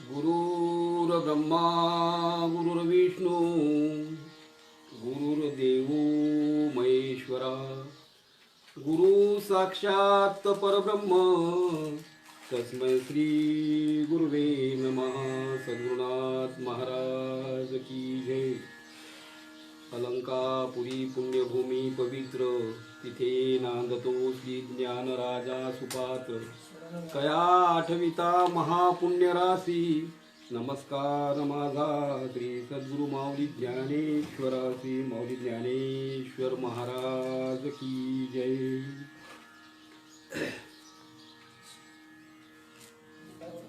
गुरुर्ब्रह्मा गुरुर्विष्णू गुरुर्देव महेश्वरा गुरु साक्षात परब्रह्म तस्मै श्री गुरुवे नमः। सद्गुरुनाथ महाराज की जय। अलंकापुरी पुण्यभूमी पवित्र तिथे नांदतो श्री ज्ञानराजा सुपात्र कया आठविता महापुण्य राशी। नमस्कार माझा श्री सद्गुरु माऊली ज्ञानेश्वरासी माऊली ज्ञानेश्वर महाराज की जय।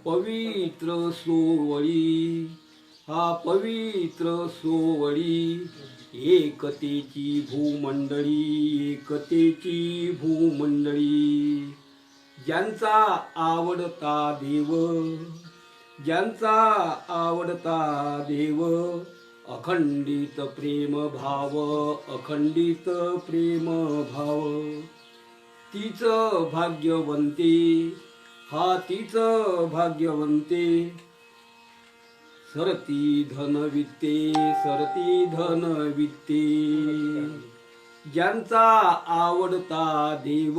पवित्र सोवळी हा पवित्र सोवळी एकतेची भूमंडळी एकतेची भूमंडळी। ज्यांचा आवडता देव ज्यांचा आवडता देव अखंडित प्रेम भाव अखंडित प्रेम भाव। तीच भाग्यवंते हा तीच भाग्यवंते सरती धन वित्ते सरती धन वित्ते। ज्यांचा आवडता देव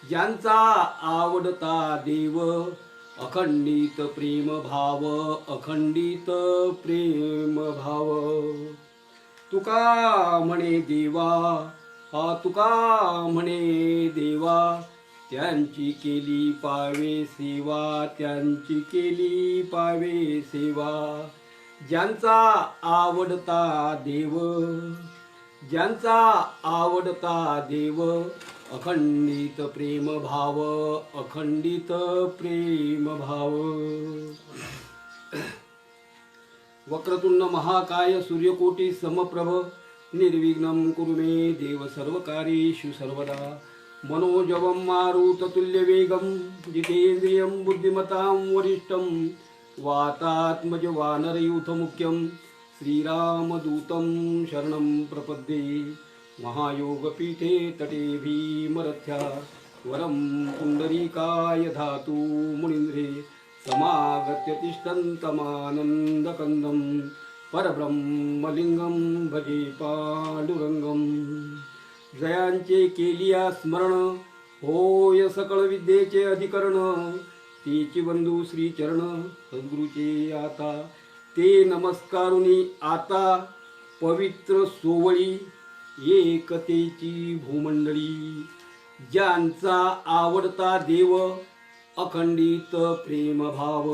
ज्यांचा आवडता देव अखंडित प्रेम भाव अखंडित प्रेम भाव। तुका म्हणे देवा हा तुका म्हणे देवा त्यांची केली पावे सेवा त्यांची केली पावे सेवा। ज्यांचा आवडता देव ज्यांचा आवडता देव अखंडित प्रेम भाव अखंडित प्रेम भाव। वक्रतुंड महाकाय सूर्यकोटी समप्रभ निर्विघ्नं कुरु मे देव सर्वकार्येषु सर्वदा। मनोजवं मारुततुल्यवेगं जितेन्द्रियं बुद्धिमतां वरिष्ठं वातात्मज वानरयूथमुख्यं श्रीरामदूतं शरणं प्रपद्ये। महायोगपीठे तटे भीमरथ्या वरं पुण्डरीकाय धातु मुनीन्द्रे समागत्य तिष्ठन्तमानन्दकन्दं परब्रह्मलिंगं भजे पांडुरंगं। जयांचे केलिया स्मरण होय सकळ विद्येचे अधिकरण। तेची बंधू श्री चरण सद्गुरूचे आता ते नमस्कारुनी आता। पवित्र सोवळी एकतेची भूमंडळी ज्यांचा आवडता देव अखंडित प्रेम भाव।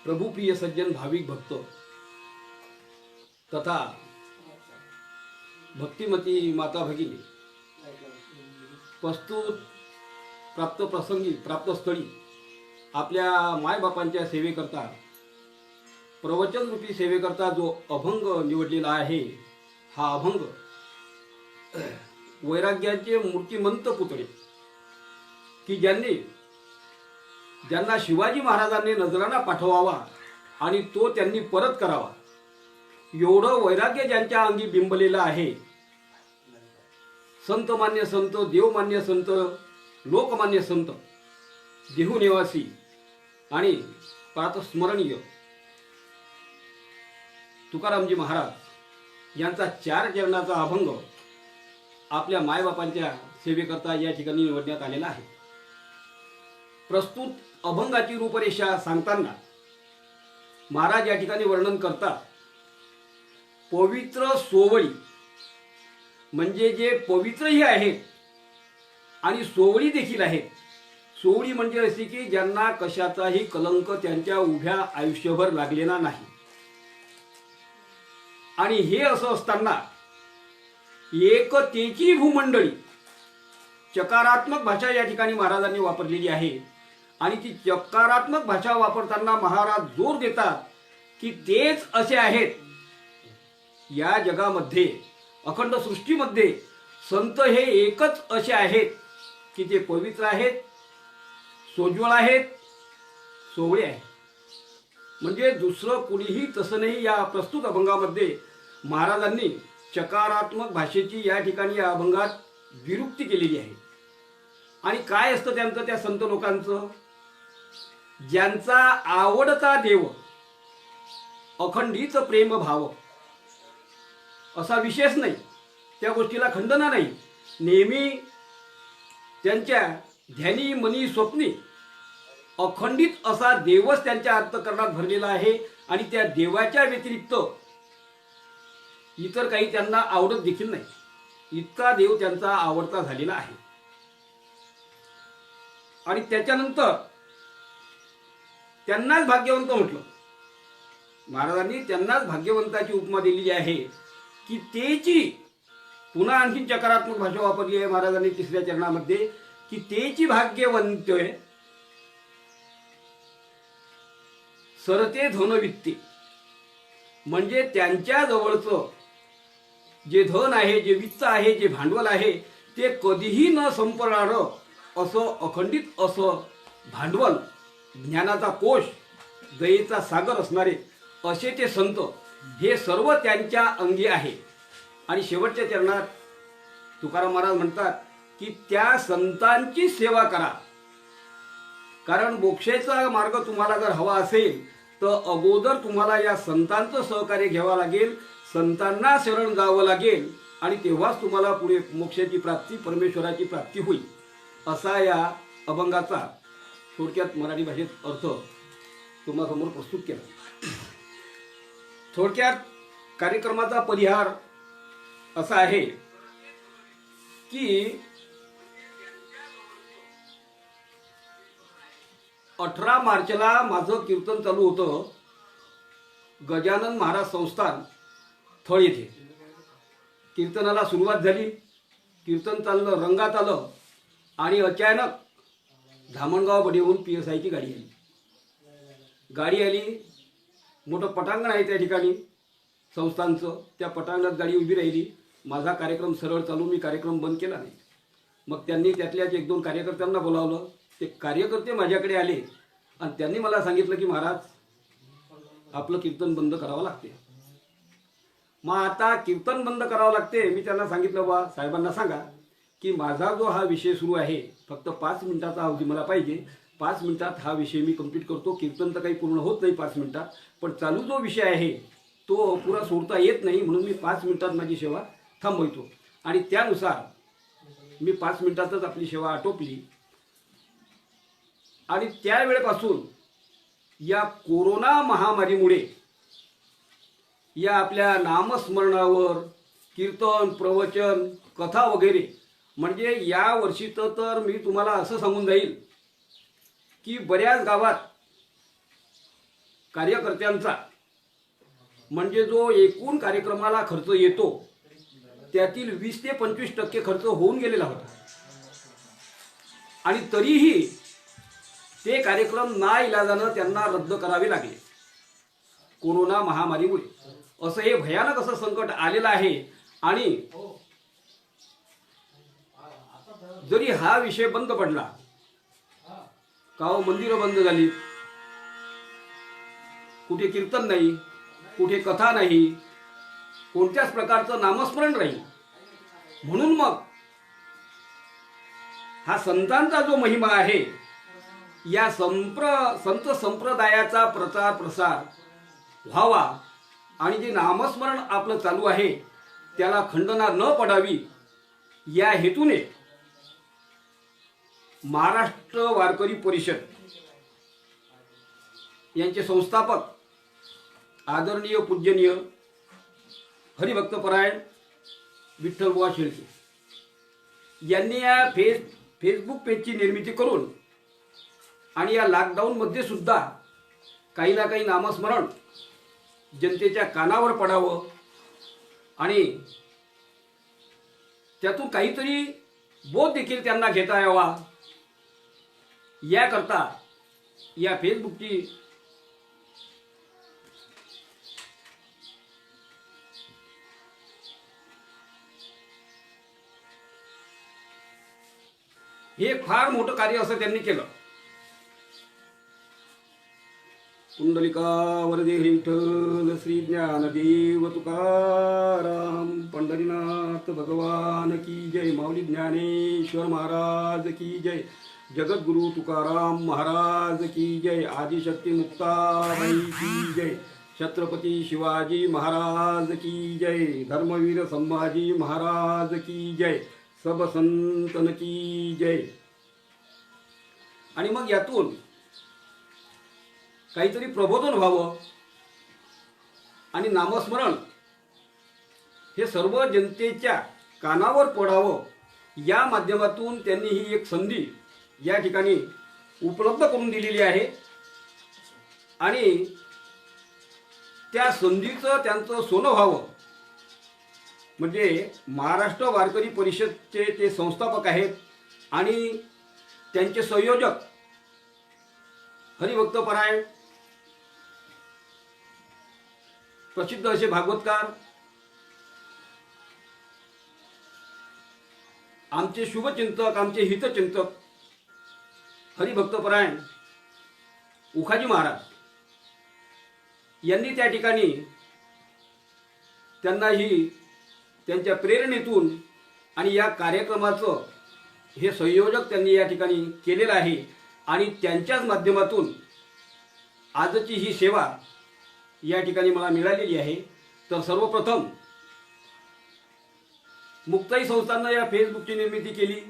प्रभुप्रिय सज्जन भाविक भक्त तथा भक्तिमती माता भगिनी प्रस्तुत प्राप्त प्रसंगी प्राप्त स्थळी आपल्या मायबापांच्या सेवेकरता प्रवचन रूपी सेवेकरता जो अभंग निवडलेला आहे हा अभंग वैराग्याचे मूर्तिमंत पुतळे की ज्यांना शिवाजी महाराजांनी नजराना पाठवावा आणि तो त्यांनी परत करावा एवढं वैराग्य ज्यांच्या अंगी बिंबलेलं आहे। संतमान्य संत देवमान्य संत लोकमान्य संत देहूनिवासी आणि प्रातस्मरणीय तुकारामजी महाराज यांचा 4 चरणाचा अभंग आपल्या मायबापांच्या सेवेकरता या ठिकाणी निवडण्यात आलेला आहे। प्रस्तुत अभंगाची रूपरेषा सांगताना महाराज या ठिकाणी वर्णन करतात पवित्र सोवळी म्हणजे जे पवित्रही आहेत आणि सोवळी देखील आहेत। सोवळी म्हणजे अशी की ज्यांना कशाचाही कलंक त्यांच्या उभ्या आयुष्यभर लागलेला नाही। आणि हे असं असताना एकतेची भूमंडळी चकारात्मक भाषा या ठिकाणी महाराजांनी वापरलेली आहे। आणि ती चकारात्मक भाषा वापरताना महाराज जोर देतात की तेच असे आहेत या जगामध्ये अखंड सृष्टीमध्ये संत हे एकच असे आहेत की ते पवित्र आहेत सोज्वळ आहेत सोवळे आहेत। म्हणजे दुसरं कुणीही तसं नाही। या प्रस्तुत अभंगामध्ये महाराजांनी चकारात्मक भाषेची या ठिकाणी या अभंगात विरुक्ती केलेली आहे। आणि काय असतं त्यांचं, त्या संत लोकांचं? ज्यांचा आवडता देव अखंडित प्रेम भाव, असा विशेष नाही, त्या गोष्टीला खंडना नाही, नेहमी त्यांच्या ध्यानी मनी स्वप्नी अखंडित असा देवच त्यांच्या अंतःकरणात भरलेला आहे. आणि त्या देवाच्या व्यतिरिक्त इतर काही त्यांना आवडत देखील नाही, इतका देव त्यांचा आवडता झालेला आहे. आणि त्याच्यानंतर त्यांनाच भाग्यवंत म्हटलं. महाराजांनी त्यांनाच भाग्यवंताची उपमा दिलेली आहे की तेची, पुन्हा आणखी सकारात्मक भाषा वापरली आहे महाराजांनी तिसऱ्या चरणामध्ये, की तेची भाग्यवंत सरते धनवित्ते. म्हणजे त्यांच्या जवळचं जे धन आहे, जे वित्त आहे, जे भांडवल आहे, ते कधीही न संपणारं असं अखंडित असं भांडवल, ज्ञानाचा कोश, दयेचा सागर असणारे असे ते संत, हे सर्व त्यांच्या अंगी आहे. आणि शेवटच्या चरणात तुकाराम महाराज म्हणतात की त्या संतांची सेवा करा. कारण मोक्षाचा मार्ग तुम्हाला जर हवा असेल तर अगोदर तुम्हाला या संतांचं सहकार्य घ्यावं लागेल, संतांना शरण जावं लागेल, आणि तेव्हाच तुम्हाला पुढे मोक्षाची प्राप्ती, परमेश्वराची प्राप्ती होईल. असा या अभंगाचा थोडक्यात मराठी भाषेत अर्थ तुम्हासमोर प्रस्तुत केला. थोडक्यात कार्यक्रमाचा परिहार असा आहे की 18 मार्चला माझं कीर्तन चालू होतं गजानन महाराज संस्थान थळ येथे. कीर्तनाला सुरुवात झाली, कीर्तन चाललं, रंगात आलं, आणि अचानक धामणगाव बडीहून PSIची गाडी आली. गाडी आली, मोठं पटांगण आहे त्या ठिकाणी संस्थांचं, त्या पटांगणात गाडी उभी राहिली. माझा कार्यक्रम सरळ चालू, मी कार्यक्रम बंद केला नाही. मग त्यांनी त्यातल्याच 1-2 कार्यकर्त्यांना बोलावलं. ते कार्यकर्ते माझ्याकडे आले आणि त्यांनी मला सांगितलं की महाराज, आपलं कीर्तन बंद करावं लागते. मग आता कीर्तन बंद करावं लागते. मी त्यांना सांगितलं, बा साहेबांना सांगा की माझा जो हा विषय सुरू आहे, फक्त 5 मिनिटाचा अवधी मला पाहिजे. 5 मिनिटात हा विषय मी कंप्लीट करतो. कीर्तन तर काही पूर्ण होत नाही 5 मिनिटात, पण चालू जो विषय आहे तो पुरा सोडता येत नाही, म्हणून मी 5 मिनिटात माझी सेवा थांबवतो. आणि त्यानुसार मी 5 मिनिटातच आपली सेवा आटोपली. आणि त्यावेळेपासून या कोरोना महामारीमुळे या आपल्या नामस्मरणावर, कीर्तन, प्रवचन, कथा वगैरे, म्हणजे या वर्षी तर मी तुम्हाला असं सांगून जाईल की बऱ्याच गावात कार्यकर्त्यांचा, म्हणजे जो एकूण कार्यक्रमाला खर्च येतो त्यातील 20 ते 25% खर्च होऊन गेलेला होता. आणि तरीही ते कार्यक्रम नाइलाजानं त्यांना रद्द करावे लागले कोरोना महामारीमुळे. असं हे भयानक असं संकट आलेलं आहे. आणि जरी हा विषय बंद पडला, का मंदिरं बंद झाली, कुठे कीर्तन नाही, कुठे कथा नाही, कोणत्याच प्रकारचं नामस्मरण नाही, म्हणून मग हा संतांचा जो महिमा आहे, या संत संप्रदायाचा प्रचार प्रसार व्हावा आणि जे नामस्मरण आपलं चालू आहे त्याला खंडना न पडावी, या हेतूने महाराष्ट्र वारकरी परिषद यांचे संस्थापक आदरणीय पूजनीय हरिभक्तपरायण विठ्ठलबुवा शेळके यांनी या फेसबुक पेजची निर्मिती करून, आणि या लॉकडाऊनमध्ये सुद्धा काही ना काही नामस्मरण जनतेच्या कानावर पडावं आणि त्यातून काहीतरी बोध देखील त्यांना घेता यावा, याकरता या फेसबुकची हे फार मोठं कार्य असं त्यांनी केलं. पुंडलिका वरदे विठ्ठल श्री ज्ञानदेव तुकाराम पंढरीनाथ भगवान की जय. माऊली ज्ञानेश्वर महाराज की जय. जगद्गुरु तुकाराम महाराज की जय. आदिशक्ती मुक्ताबाई की जय. छत्रपती शिवाजी महाराज की जय. धर्मवीर संभाजी महाराज की जय. सब संतन की जय. आणि मग यातून काहीतरी प्रबोधन व्हावं आणि नामस्मरण हे सर्व जनतेच्या कानावर पडावं या माध्यमातून त्यांनी ही एक संधी या ठिकाणी उपलब्ध करून दिलेली आहे. आणि त्या संधीचं त्यांचं सोनं व्हावं म्हणजे महाराष्ट्र वारकरी परिषदचे ते संस्थापक आहेत आणि त्यांचे संयोजक हरिभक्तपरायण प्रसिद्ध असे भागवतकार आमचे शुभचिंतक आमचे हितचिंतक हरिभक्तपरायण उखाजी महाराज यांनी त्या ठिकाणी त्यांना ही त्यांच्या प्रेरणेतून आणि या कार्यक्रमाचं हे संयोजक त्यांनी या ठिकाणी केलेलं आहे. आणि त्यांच्याच माध्यमातून आजची ही सेवा या ठिकाणी मला मिळालेली आहे. तर सर्वप्रथम मुक्ताई संस्थांनं या फेसबुकची निर्मिती केली.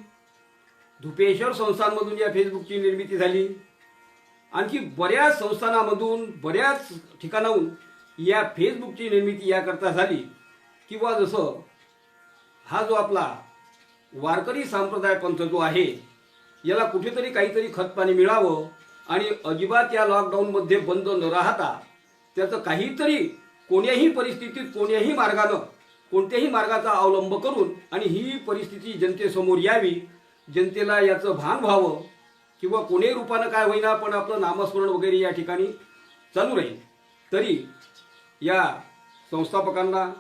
धुपेश्वर संस्थांमधून या फेसबुकची निर्मिती झाली. आणखी बऱ्याच संस्थानामधून बऱ्याच ठिकाणाहून या फेसबुकची निर्मिती याकरता झाली. किंवा जसं हा जो आपला वारकरी संप्रदाय पंथ जो आहे याला कुठेतरी काहीतरी खतपाणी मिळावं आणि अजिबात या लॉकडाऊनमध्ये बंद न राहता त्याचं काहीतरी कोण्याही परिस्थितीत कोण्याही मार्गानं कोणत्याही मार्गाचा अवलंब करून आणि ही परिस्थिती जनतेसमोर यावी, जनतेला याचं भान व्हावं किंवा कोणीही रूपानं काय होईना पण आपलं नामस्मरण वगैरे या ठिकाणी चालू राहील. तरी या संस्थापकांना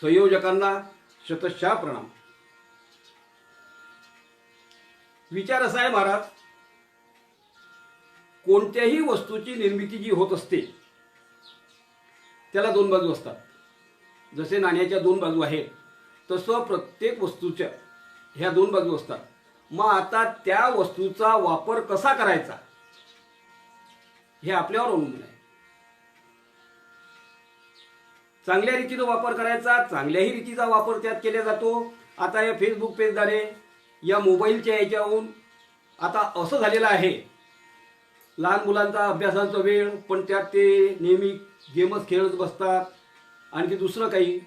संयोजकांना शतशः प्रणाम. विचार असा आहे महाराज, कोणत्याही वस्तूची निर्मिती जी होत असते त्याला दोन बाजू असतात. जसे नाण्याच्या दोन बाजू आहेत तसं प्रत्येक वस्तूच्या ह्या दोन बाजू असतात. मग आता त्या वस्तूचा वापर कसा करायचा हे आपल्यावर अवलंबून आहे. चांगल्या रीतीने वापर करायचा, चांगल्याही रीतीचा वापर त्यात केला जातो. आता या फेसबुक पेजद्वारे या मोबाईलच्या याच्याहून आता असं झालेलं आहे, लहान मुलांचा अभ्यासाचा वेळ पण त्यात ते नेहमी गेमच खेळत बसतात आणखी दुसरं काही.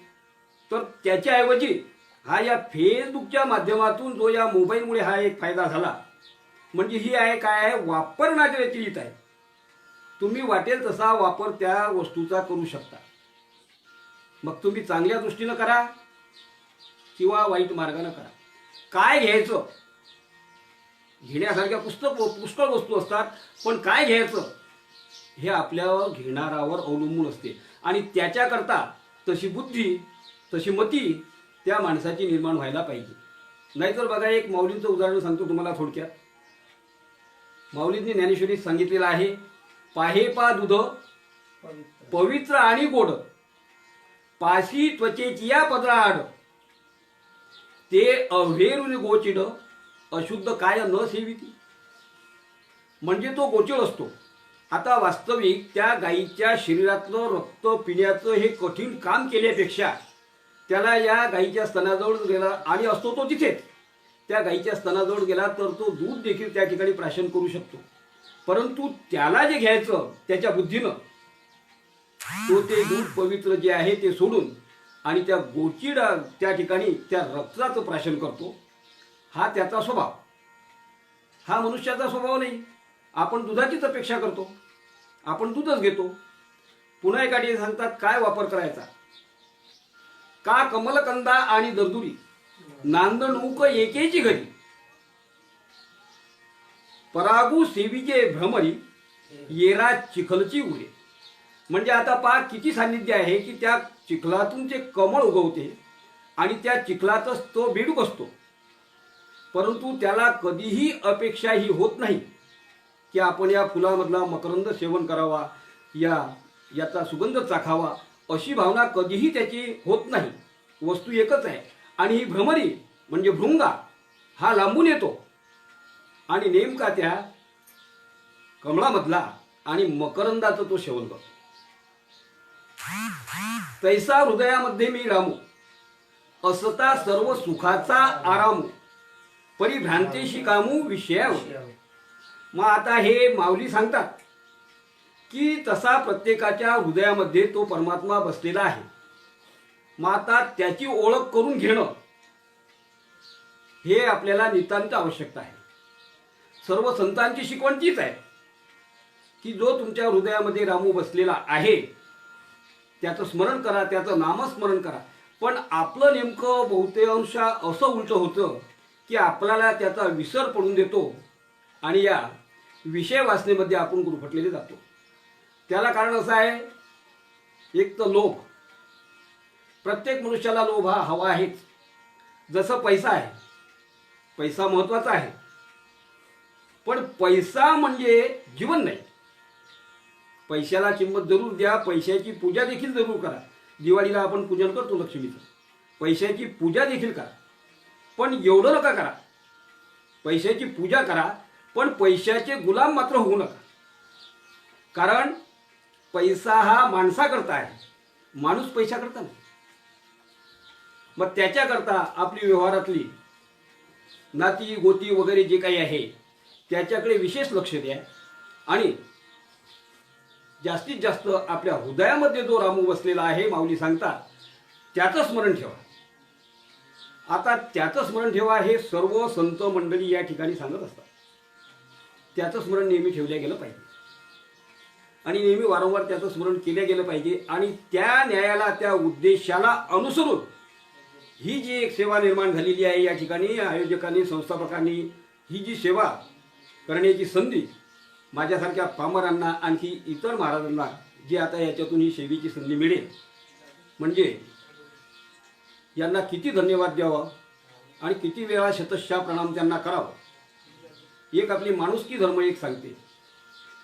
तर त्याच्याऐवजी हा या फेसबुकच्या माध्यमातून जो या मोबाईलमुळे हा एक फायदा झाला म्हणजे ही आहे काय आहे वापरण्याची रीत आहे. तुम्ही वाटेल तसा वापर त्या वस्तूचा करू शकता. मग तुम्ही चांगल्या दृष्टीनं करा किंवा वाईट मार्गाने करा. काय घ्यायचं, घेण्यासारख्या पुष्कळ वस्तू असतात पण काय घ्यायचं हे आपल्यावर घेणारावर अवलंबून असते. आणि त्याच्याकरता तशी बुद्धी तशी मती त्या माणसाची निर्माण व्हायला पाहिजे. नाहीतर बघा, एक माऊलींचं उदाहरण सांगतो तुम्हाला थोडक्यात. माऊलींनी ज्ञानेश्वरीत सांगितलेलं आहे, पाहे पा दूध पवित्र आणि गोड, पाशी त्वचेची या पदराड, ते अव्हेरून गोचिड अशुद्ध काय न सेविती. म्हणजे तो गोचिड असतो. आता वास्तविक त्या गायीच्या शरीरातलं रक्त पिण्याचं हे कठीण काम केल्यापेक्षा त्याला या गायीच्या स्तनाजवळ गेला आणि असतो तो तिथेच, त्या गायीच्या स्तनाजवळ गेला तर तो दूध देखील त्या ठिकाणी प्राशन करू शकतो. परंतु त्याला जे घ्यायचं त्याच्या बुद्धीनं तो ते दूध पवित्र जे आहे ते सोडून आणि त्या गोचिड त्या ठिकाणी त्या रक्ताचं प्राशन करतो. हा त्याचा स्वभाव. हा मनुष्याचा स्वभाव नाही. आपण दुधाचीच अपेक्षा करतो, आपण दूधच घेतो. पुन्हा एका ठिकाणी सांगतात काय वापर करायचा, का कमलकंदा आणि दर्दुरी नांदणूक एकेची घरी, परागू सेवीचे भ्रमरी येरा चिखलची उरे. म्हणजे आता पहा किती सान्निध्य आहे की त्या चिखलातून जे कमळ उगवते आणि त्या चिखलातच तो बेडूक असतो. परंतु त्याला कधीही अपेक्षा ही होत नाही की आपण या फुलामधला मकरंद सेवन करावा याचा सुगंध चाखावा अशी भावना कधीही त्याची होत नाही. वस्तू एकच आहे आणि ही भ्रमरी म्हणजे भृंगा हा लांबून येतो आणि नेमका त्या कमळामधला आणि मकरंदाचं तो सेवन करतो. तैसा हृदयामध्ये मी रामू असता सर्व सुखाचा आरामू परिभ्रांतेशी कामू विषयावर. मग आता हे माऊली सांगतात की तसा प्रत्येकाच्या हृदयामध्ये तो परमात्मा बसलेला आहे. मग आता त्याची ओळख करून घेणं हे आपल्याला नितांत आवश्यकता आहे. सर्व संतांची शिकवण तीच आहे की जो तुमच्या हृदयामध्ये रामू बसलेला आहे त्याचं स्मरण करा, त्याचं नामस्मरण करा. पण आपलं नेमकं बहुतेकांश असं उलटं होतं की आपल्याला त्याचा विसर पडून देतो आणि या विषय वासनेमध्ये आपण गुरफटलेले जातो. त्याला कारण असं आहे, एक तर लोभ. प्रत्येक मनुष्याला लोभ हा हवा आहेच. जसं पैसा आहे, पैसा महत्वाचा आहे, पण पैसा म्हणजे जीवन नाही. पैशाला किंमत जरूर द्या, पैशाची पूजा देखील जरूर करा. दिवाळीला आपण पूजन करतो लक्ष्मीचं, पैशाची पूजा देखील करा, पण एवढं नका करा. पैशाची पूजा करा पण पैशाचे गुलाम मात्र होऊ नका. कारण पैसा हा माणसाकरता आहे, माणूस पैशाकरता नाही. मग त्याच्याकरता आपली व्यवहारातली नाती गोती वगैरे जे काही आहे त्याच्याकडे विशेष लक्ष द्या आणि जास्तीत जास्त आपल्या हृदयामध्ये जो रामू बसलेला आहे माऊली सांगतात त्याचं स्मरण ठेवा. आता त्याचं स्मरण ठेवा हे सर्व संत मंडळी या ठिकाणी सांगत असतात. त्याचं स्मरण नेहमी ठेवलं गेलं पाहिजे आणि नेहमी वारंवार त्याचं स्मरण केलं गेलं पाहिजे. आणि त्या न्यायाला, त्या उद्देशाला अनुसरून ही जी एक सेवा निर्माण झालेली आहे या ठिकाणी आयोजकांनी, संस्थापकांनी ही जी सेवा करण्याची संधी माझ्यासारख्या पामरांना, आणखी इतर महाराजांना जी आता याच्यातून ही सेवेची संधी मिळेल, म्हणजे यांना किती धन्यवाद द्यावा आणि किती वेळा शतशः प्रणाम त्यांना करावा. एक आपली माणुसकी धर्म एक सांगते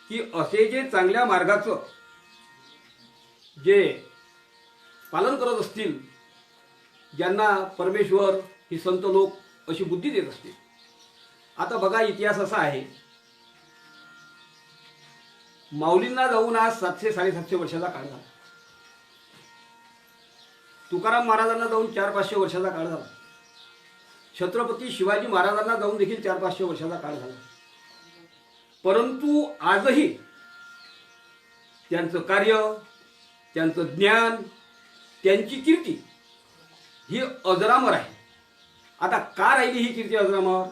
की असे जे चांगल्या मार्गाचं जे पालन करत असतील, ज्यांना परमेश्वर ही संत लोक अशी बुद्धी देत असतील. आता बघा, इतिहास असा आहे, माऊलींना जाऊन आज 700-750 वर्षाचा काळ झाला. तुकाराम महाराजांना जाऊन 400-500 वर्षाचा काळ झाला. छत्रपती शिवाजी महाराजांना जाऊन देखील 400-500 वर्षाचा काळ झाला. परंतु आजही त्यांचं कार्य, त्यांचं ज्ञान, त्यांची कीर्ती ही अजरामर आहे. आता का राहिली ही कीर्ती अजरामर?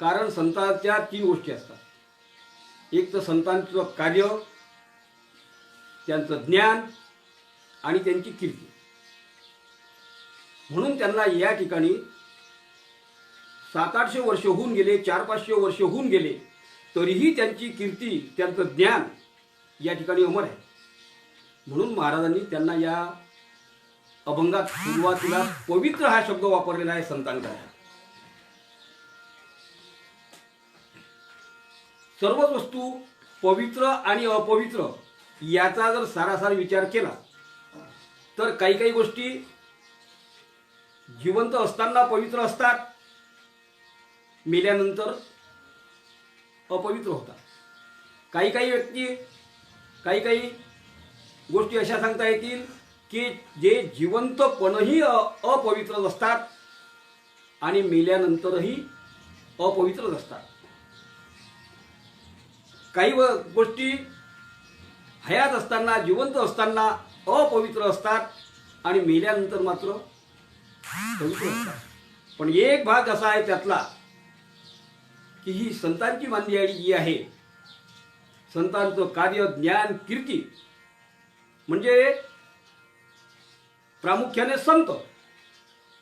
कारण संतांच्या 3 गोष्टी असतात. एक तर संतांचं कार्य, त्यांचं ज्ञान आणि त्यांची कीर्ती. म्हणून त्यांना या ठिकाणी 700-800 वर्ष होऊन गेले, 400-500 वर्ष होऊन गेले, तरीही त्यांची कीर्ती, त्यांचं ज्ञान या ठिकाणी अमर आहे. म्हणून महाराजांनी त्यांना या अभंगात सुरुवातीला पवित्र हा शब्द वापरलेला आहे संतांचा. सर्वच वस्तू पवित्र आणि अपवित्र याचा जर सारासार विचार केला तर काही काही गोष्टी जिवंत असताना पवित्र असतात, मेल्यानंतर अपवित्र होतात. काही काही व्यक्ती, काही काही गोष्टी अशा सांगता येतील की जे जिवंतपणही अपवित्रच असतात आणि मेल्यानंतरही अपवित्रच असतात. काही गोष्टी हयात असताना, जिवंत असताना अपवित्र असतात आणि मेल्यानंतर मात्र पवित्र असतात. पण एक भाग असा आहे त्यातला की ही संतांची मांदियाळी जी आहे, संतांचं कार्य, ज्ञान, कीर्ती, म्हणजे प्रामुख्याने संत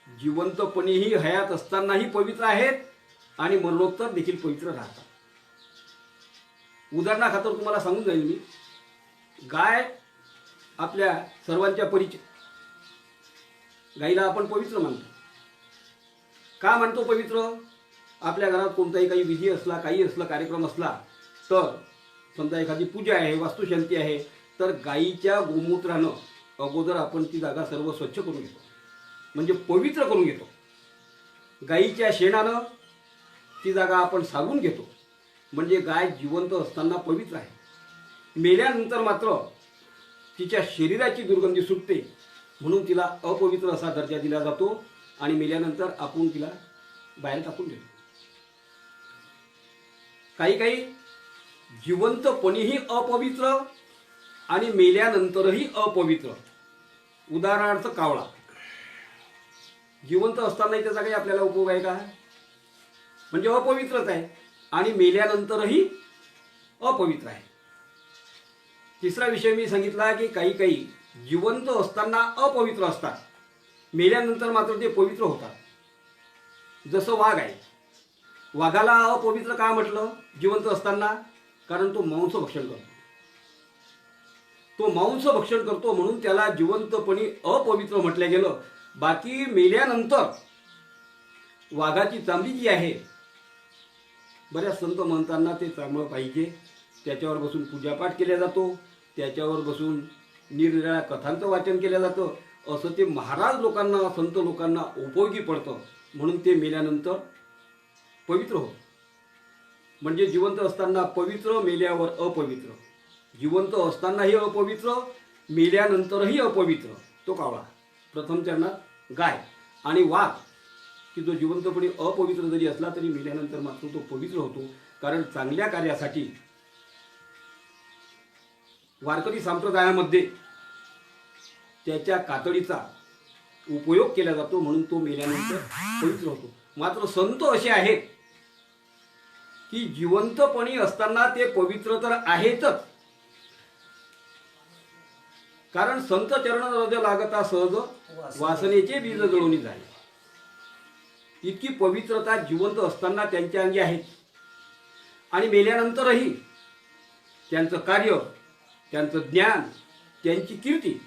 जिवंतपणेही, हयात असतानाही पवित्र आहेत आणि मरणोत्तर देखील पवित्र राहतात. उदाहरणाखातर तुम्हाला सांगून जाईल मी. गाय आपल्या सर्वांच्या परिचित. गाईला आपण पवित्र मानतो. का मानतो पवित्र? आपल्या घरात कोणताही काही विधी असला, काही असला, कार्यक्रम असला तर समजा एखादी पूजा आहे, वास्तुशांती आहे, तर गाईच्या गोमूत्रानं अगोदर आपण ती जागा सर्व स्वच्छ करून घेतो, म्हणजे पवित्र करून घेतो. गाईच्या शेणानं ती जागा आपण सारून घेतो, म्हणजे गाय जिवंत असताना पवित्र आहे. मेल्यानंतर मात्र तिच्या शरीराची दुर्गंधी सुटते, म्हणून तिला अपवित्र असा दर्जा दिला जातो आणि मेल्यानंतर आपण तिला बाहेर टाकून देतो. काही काही जिवंतपणीही अपवित्र आणि मेल्यानंतरही अपवित्र. उदाहरणार्थ कावळा. जिवंत असतानाही त्याचा काही आपल्याला उपयोग आहे का? म्हणजे अपवित्रच आहे आणि मेल्यानंतरही अपवित्र आहे. तिसरा विषय मी सांगितला की काही काही जिवंत असताना अपवित्र असतात, मेल्यानंतर मात्र ते पवित्र होतात. जसं वाघ आहे. वाघाला अपवित्र का म्हटलं जिवंत असताना? कारण तो मांस भक्षण करतो. तो मांस भक्षण करतो म्हणून त्याला जिवंतपणी अपवित्र म्हटलं गेलं. बाकी मेल्यानंतर वाघाची चामडी जी आहे, बऱ्याच संत म्हणताना ते चांगलं पाहिजे, त्याच्यावर बसून पूजापाठ केला जातो, त्याच्यावर बसून निरनिराळ्या कथांचं वाचन केलं जातं. असं ते महाराज लोकांना, संत लोकांना उपयोगी पडतं, म्हणून ते मेल्यानंतर पवित्र होतं. म्हणजे जिवंत असताना पवित्र, मेल्यावर अपवित्र. जिवंत असतानाही अपवित्र, मेल्यानंतरही अपवित्र. तो कावळा. प्रथम चरणात गाय आणि वाघ, की जो जिवंतपणे अपवित्र जरी असला तरी मेल्यानंतर मात्र तो पवित्र होतो. कारण चांगल्या कार्यासाठी वारकरी संप्रदायामध्ये त्याच्या कातडीचा उपयोग केला जातो, म्हणून तो मेल्यानंतर पवित्र होतो. मात्र संत असे आहेत की जिवंतपणी असताना ते पवित्र तर आहेतच, कारण संत चरण रज लागता सहज वासनेचे बीज जळून झाले. इतकी पवित्रता जिवंत असताना त्यांच्या अंगी आहे आणि मेल्यानंतरही त्यांचं कार्य, त्यांचं ज्ञान, त्यांची कीर्ती.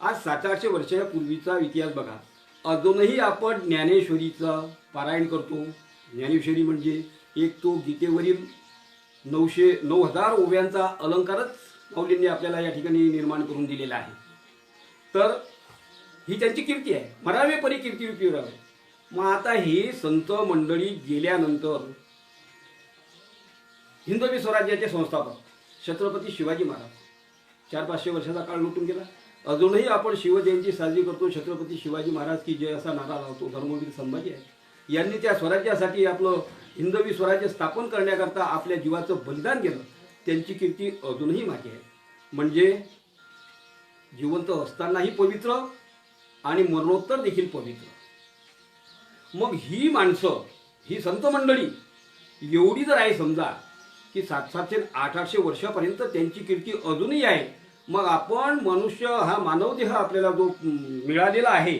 आज 700-800 वर्षापूर्वीचा इतिहास बघा. अजूनही आपण ज्ञानेश्वरीचं पारायण करतो. ज्ञानेश्वरी म्हणजे एक तो गीतेवरील 9,000 ओव्यांचा अलंकारच माऊलींनी आपल्याला या ठिकाणी निर्माण करून दिलेला आहे. तर ही त्यांची कीर्ती आहे. मरावे परी कीर्ती उपयोगावे. मग आता हे संत मंडळी गेल्यानंतर हिंदवी स्वराज्याचे संस्थापक छत्रपती शिवाजी महाराज 400-500 वर्षाचा काळ लुटून गेला. अजूनही आपण शिवजयंती साजरी करतो. छत्रपती शिवाजी महाराज की जय असा नारा लावतो. धर्मवीर संभाजी आहे. यांनी त्या स्वराज्यासाठी आपलं हिंदवी स्वराज्य स्थापन करण्याकरता आपल्या जीवाचं बलिदान केलं. त्यांची कीर्ती अजूनही मागे आहे. म्हणजे जिवंत असतानाही पवित्र आणि मरणोत्तर देखील पवित्र. मग ही माणसं, ही संत मंडळी एवढी जर आहे समजा की 700-800 वर्षापर्यंत त्यांची कीर्ती अजूनही आहे, मग आपण मनुष्य हा मानव देह आपल्याला जो मिळालेला आहे,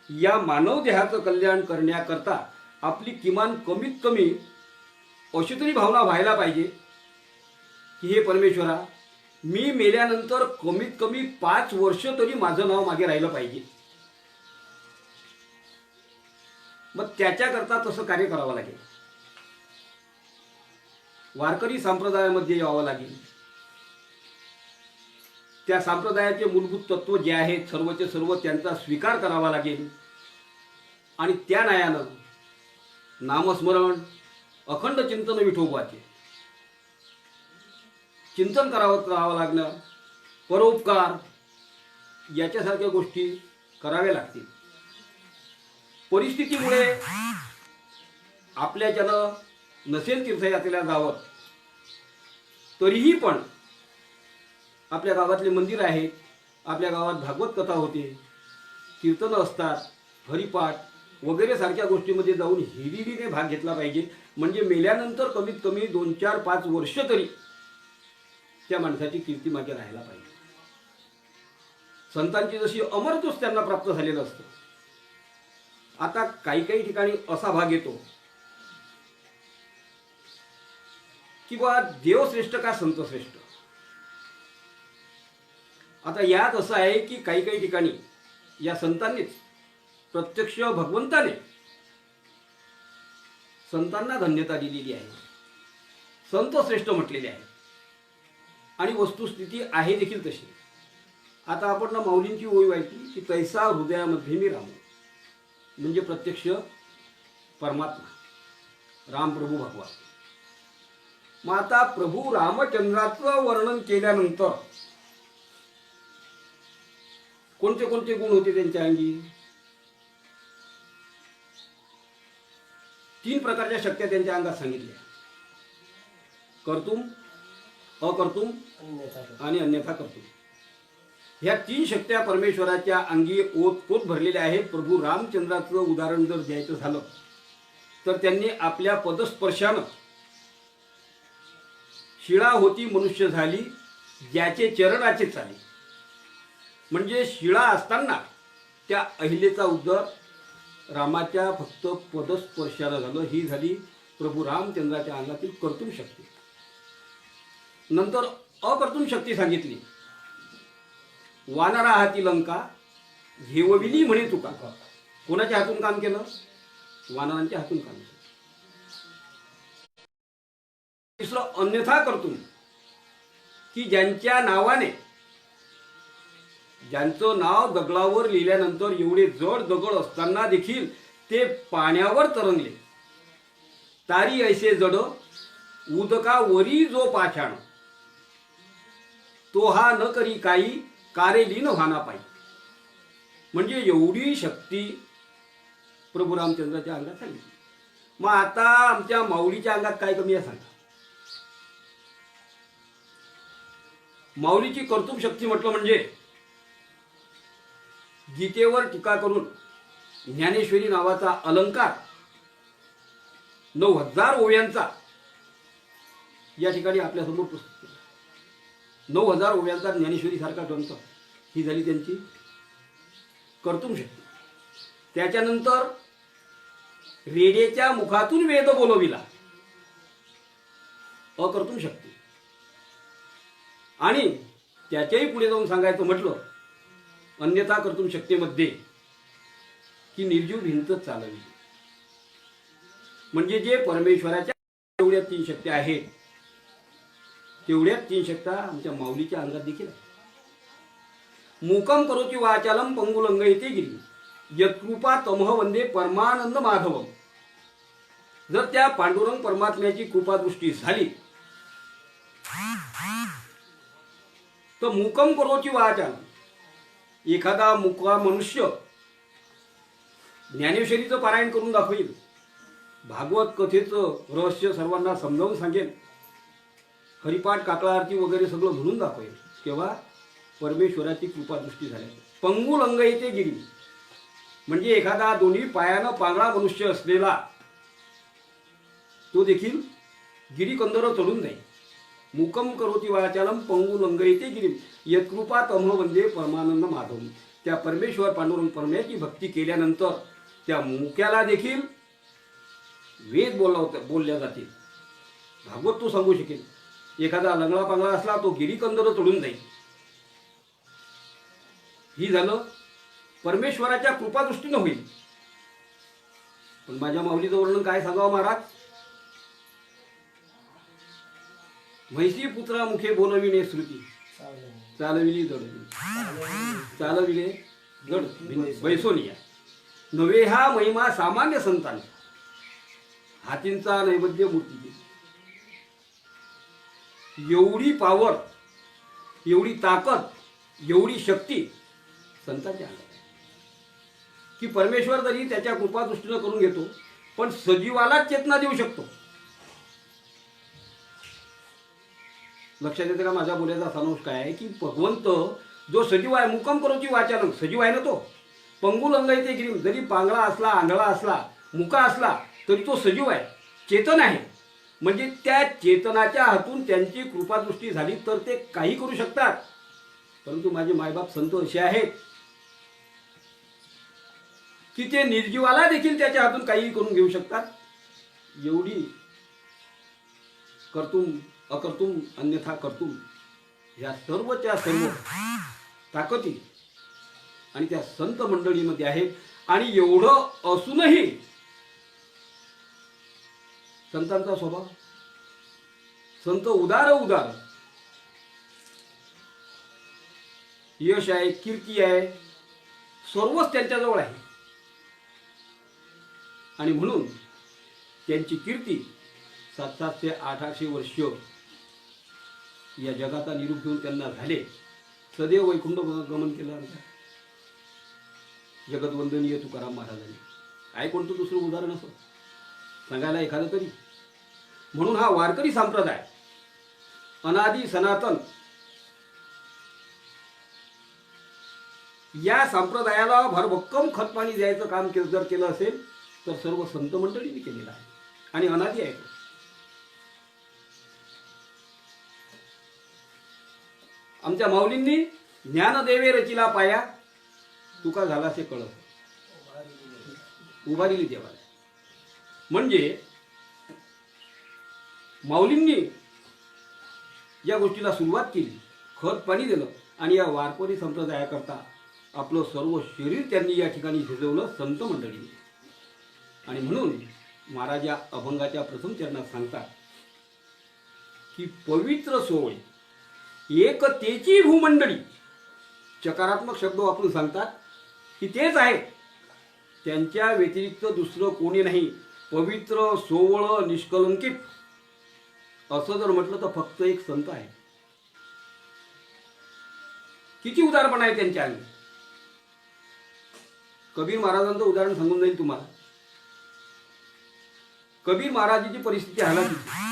या मानव देहाचं कल्याण करण्याकरता आपली किमान कमीत कमी अशी तरी भावना व्हायला पाहिजे की हे परमेश्वरा, मी मेल्यानंतर कमीत कमी 5 वर्ष तरी माझं नाव मागे राहिलं पाहिजे. मग त्याच्याकरता तसं कार्य करावं लागेल. वारकरी संप्रदायामध्ये यावं लागेल. त्या संप्रदायाचे मूलभूत तत्व जे आहेत सर्वचे सर्व त्यांचा स्वीकार करावा लागेल आणि त्या न्यायानं नामस्मरण, अखंड चिंतन विठोबाचे चिंतन करावं लागणं, परोपकार याच्यासारख्या गोष्टी कराव्या लागतील. परिस्थितीमुळे आपल्याच्यानं नसेल तीर्थयात्रेला जावं, तरीही पण आपल्या गावातले मंदिर आहेत, आपल्या गावात भागवत कथा होते, कीर्तनं असतात, हरिपाठ वगैरे सारख्या गोष्टीमध्ये जाऊन हिरिरीने भाग घेतला पाहिजे. म्हणजे मेल्यानंतर कमीत कमी 2-4-5 वर्ष तरी त्या माणसाची कीर्ती मागे राहायला पाहिजे. संतांची जशी अमरत्वच त्यांना प्राप्त झालेलं असतं. आता काही काही ठिकाणी असा भाग येतो की बा देवश्रेष्ठ का संत श्रेष्ठ. आता यात असं आहे की काही काही ठिकाणी या संतांनीच प्रत्यक्ष भगवंताने संतांना धन्यता दिलेली आहे, संत श्रेष्ठ म्हटलेले आहे. आणि वस्तुस्थिती आहे देखील तशी. आता आपण ना माऊलींची ओळी व्हायची की तैसा हृदयामध्ये मी राम, म्हणजे प्रत्यक्ष परमात्मा रामप्रभू भगवान. मग आता प्रभू रामचंद्राचं वर्णन केल्यानंतर कोणते कोणते गुण होते त्यांच्या अंगी? 3 प्रकारच्या शक्त्या त्यांच्या अंगात सांगितल्या: कर्तुम, अकर्तुम आणि अन्यथा कर्तुम. ह्या 3 शक्त्या परमेश्वराच्या अंगी ओतपोत भरलेल्या आहेत. प्रभू रामचंद्राचं उदाहरण जर द्यायचं झालं तर त्यांनी आपल्या पदस्पर्शानं शिळा होती मनुष्य झाली, ज्याचे चरणाचे चाली. म्हणजे शिळा असताना त्या अहिलेचा उद्धार रामाच्या फक्त पदस्पर्शाला झालं. ही झाली प्रभू रामचंद्राच्या अंगातील कर्तुम शक्ती. नंतर अकर्तुम शक्ती सांगितली. वानरा हाती लंका घेवविली म्हणे तुका. कोणाच्या हातून काम केलं? वानरांच्या हातून काम केलं. तिसरं अन्यथा कर्तुम, की ज्यांच्या नावाने, ज्यांचं नाव दगडावर लिहिल्यानंतर एवढे जड दगड असताना देखील ते पाण्यावर तरंगले. तारी ऐसे जड उदकावरी जो पाषाण, तो हा न करी काही कारेलीन व्हाना पाई. म्हणजे एवढी शक्ती प्रभू रामचंद्राच्या अंगात सांगितली. मग आता आमच्या माऊलीच्या अंगात काय कमी आहे सांगा? माऊलीची कर्तुम शक्ती म्हटलं म्हणजे गीतेवर टीका करून ज्ञानेश्वरी नावाचा अलंकार 9000 ओव्यांचा या ठिकाणी आपल्यासमोर प्रस्तुत केला. 9000 ओव्यांचा ज्ञानेश्वरी सारखा ग्रंथ, ही झाली त्यांची कर्तुम शक्ती. त्याच्यानंतर रेड्याच्या मुखातून वेद बोलविला, अकर्तुम शक्ती. आणि त्याच्याही पुढे जाऊन सांगायचं म्हटलं अन्यथा कर्तुम शक्तीमध्ये की निर्जीव भिंत चालविली. म्हणजे जे परमेश्वराच्या एवढ्या 3 शक्त्या आहेत तेवढ्या 3 शक्त्या आमच्या माऊलीच्या अंगात देखील आहेत. मूकम करोति वाचालम पंगुलंगयते गिरी यत्कृपा तमह वंदे परमानंद माधवम. जर त्या पांडुरंग परमात्म्याची कृपादृष्टी झाली तर मूकम करोति वाचालम, एखादा मुका मनुष्य ज्ञानेश्वरीचं पारायण करून दाखवेल, भागवत कथेचं रहस्य सर्वांना समजावून सांगेल, हरिपाठ काकळा आरती वगैरे सगळं म्हणून दाखवेल, तेव्हा परमेश्वराची कृपादृष्टी झाली. पंगुल अंग येते गिरी, म्हणजे एखादा दोन्ही पायानं पांगळा मनुष्य असलेला तो देखील गिरीकंदर चढून जाईल. मुकम करोति वाचालम पंगुल अंग येते गिरी यत्कृपा तमह वंदे परमानंद माधव. त्या परमेश्वर पांडुरंग परमेची भक्ती केल्यानंतर त्या मुक्याला देखील वेद बोलल्या जातील, भागवत तो सांगू शकेल. एखादा लंगडा पांगळा असला तो गिरीकंदर चढून जाईल. ही झालं परमेश्वराच्या कृपादृष्टीनं होईल. पण माझ्या माऊलीचं वर्णन काय सांगावं महाराज? म्हैसी पुत्रा मुखे बोलविणे श्रुती चालविली जड, चालविले जड बैसोनिया. नवे हा महिमा सामान्य संतांचा, हातींचा नैवेद्य मूर्तीची. एवढी पावर, एवढी ताकद, एवढी शक्ती संतांच्या अंगात आहे की परमेश्वर तरी त्याच्या कृपादृष्टीनं करून घेतो, पण सजीवालाच चेतना देऊ शकतो. लक्षात येते का माझ्या बोलायचा सारांश काय आहे? की भगवंत जो सजीव आहे, मुकम करोति वाचालम, सजीव आहे ना तो. पंगुल अंग येते गिरी, जरी पांगळा असला, आंधळा असला, मुका असला तरी तो सजीव आहे, चेतन आहे. म्हणजे त्या चेतनाच्या हातून त्यांची कृपादृष्टी झाली तर ते काही करू शकतात. परंतु माझे मायबाप संत असे आहेत की ते निर्जीवाला देखील त्याच्या हातून काही करून घेऊ शकतात. एवढी कर्तुम, अकर्तुम, अन्यथा कर्तुम ह्या सर्वच्या सर्व ताकदी आणि त्या संत मंडळीमध्ये आहेत. आणि एवढं असूनही संतांचा स्वभाव, संत उदार उदार, यश आहे, कीर्ती आहे, सर्वच त्यांच्याजवळ आहे. आणि म्हणून त्यांची कीर्ती 700-800 वर्ष या जगाचा निरूप घेऊन त्यांना झाले. सदैव वैकुंठ गमन केलं जगतवंदनीय तुकाराम महाराजांनी. काय कोणतं दुसरं उदाहरण असं सांगायला एखादं तरी? म्हणून हा वारकरी संप्रदाय अनादी सनातन, या संप्रदायाला भरभक्कम खतपाणी द्यायचं काम जर केलं असेल तर सर्व संत मंडळींनी केलेलं आहे आणि अनादी आहे. आमच्या माऊलींनी ज्ञानदेवे रचिला पाया, तुका झालासे कळस, उभारिली देवाला. म्हणजे माऊलींनी या गोष्टीला सुरुवात केली, खत पाणी दिलं आणि या वारकरी संप्रदायाकरता आपलं सर्व शरीर त्यांनी या ठिकाणी झिजवलं संत मंडळींनी. आणि म्हणून महाराज या अभंगाच्या प्रथम चरणात सांगतात की पवित्र सोय एकतेची भूमंडळी. चकारात्मक शब्द वापरून सांगतात की तेच आहे, त्यांच्या व्यतिरिक्त दुसरं कोणी नाही. पवित्र, सोवळ, निष्कलंकित असं जर म्हटलं तर फक्त एक संत आहे. किती उदाहरण आहे त्यांच्या अंगी. कबीर महाराजांचं उदाहरण सांगून जाईल तुम्हाला. कबीर महाराजांची परिस्थिती हालाकीची.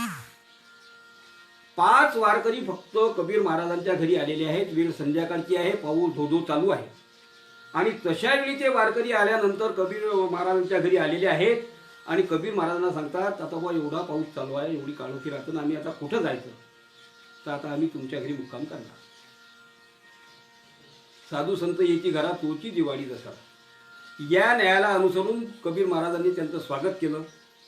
5 वारकरी फक्त कबीर महाराजांच्या घरी आलेले आहेत. वेळ संध्याकाळची आहे, पाऊस धोधो चालू आहे. आणि तशा वेळी ते वारकरी आल्यानंतर कबीर महाराजांच्या घरी आलेले आहेत आणि कबीर महाराजांना सांगतात, आता बा एवढा पाऊस चालू आहे, एवढी काळोखी राहतं, आम्ही आता कुठं जायचं, तर आता आम्ही तुमच्या घरी मुक्काम करणार. साधू संत येती घरा तोची दिवाळी जसा, या न्यायाला अनुसरून कबीर महाराजांनी त्यांचं स्वागत केलं.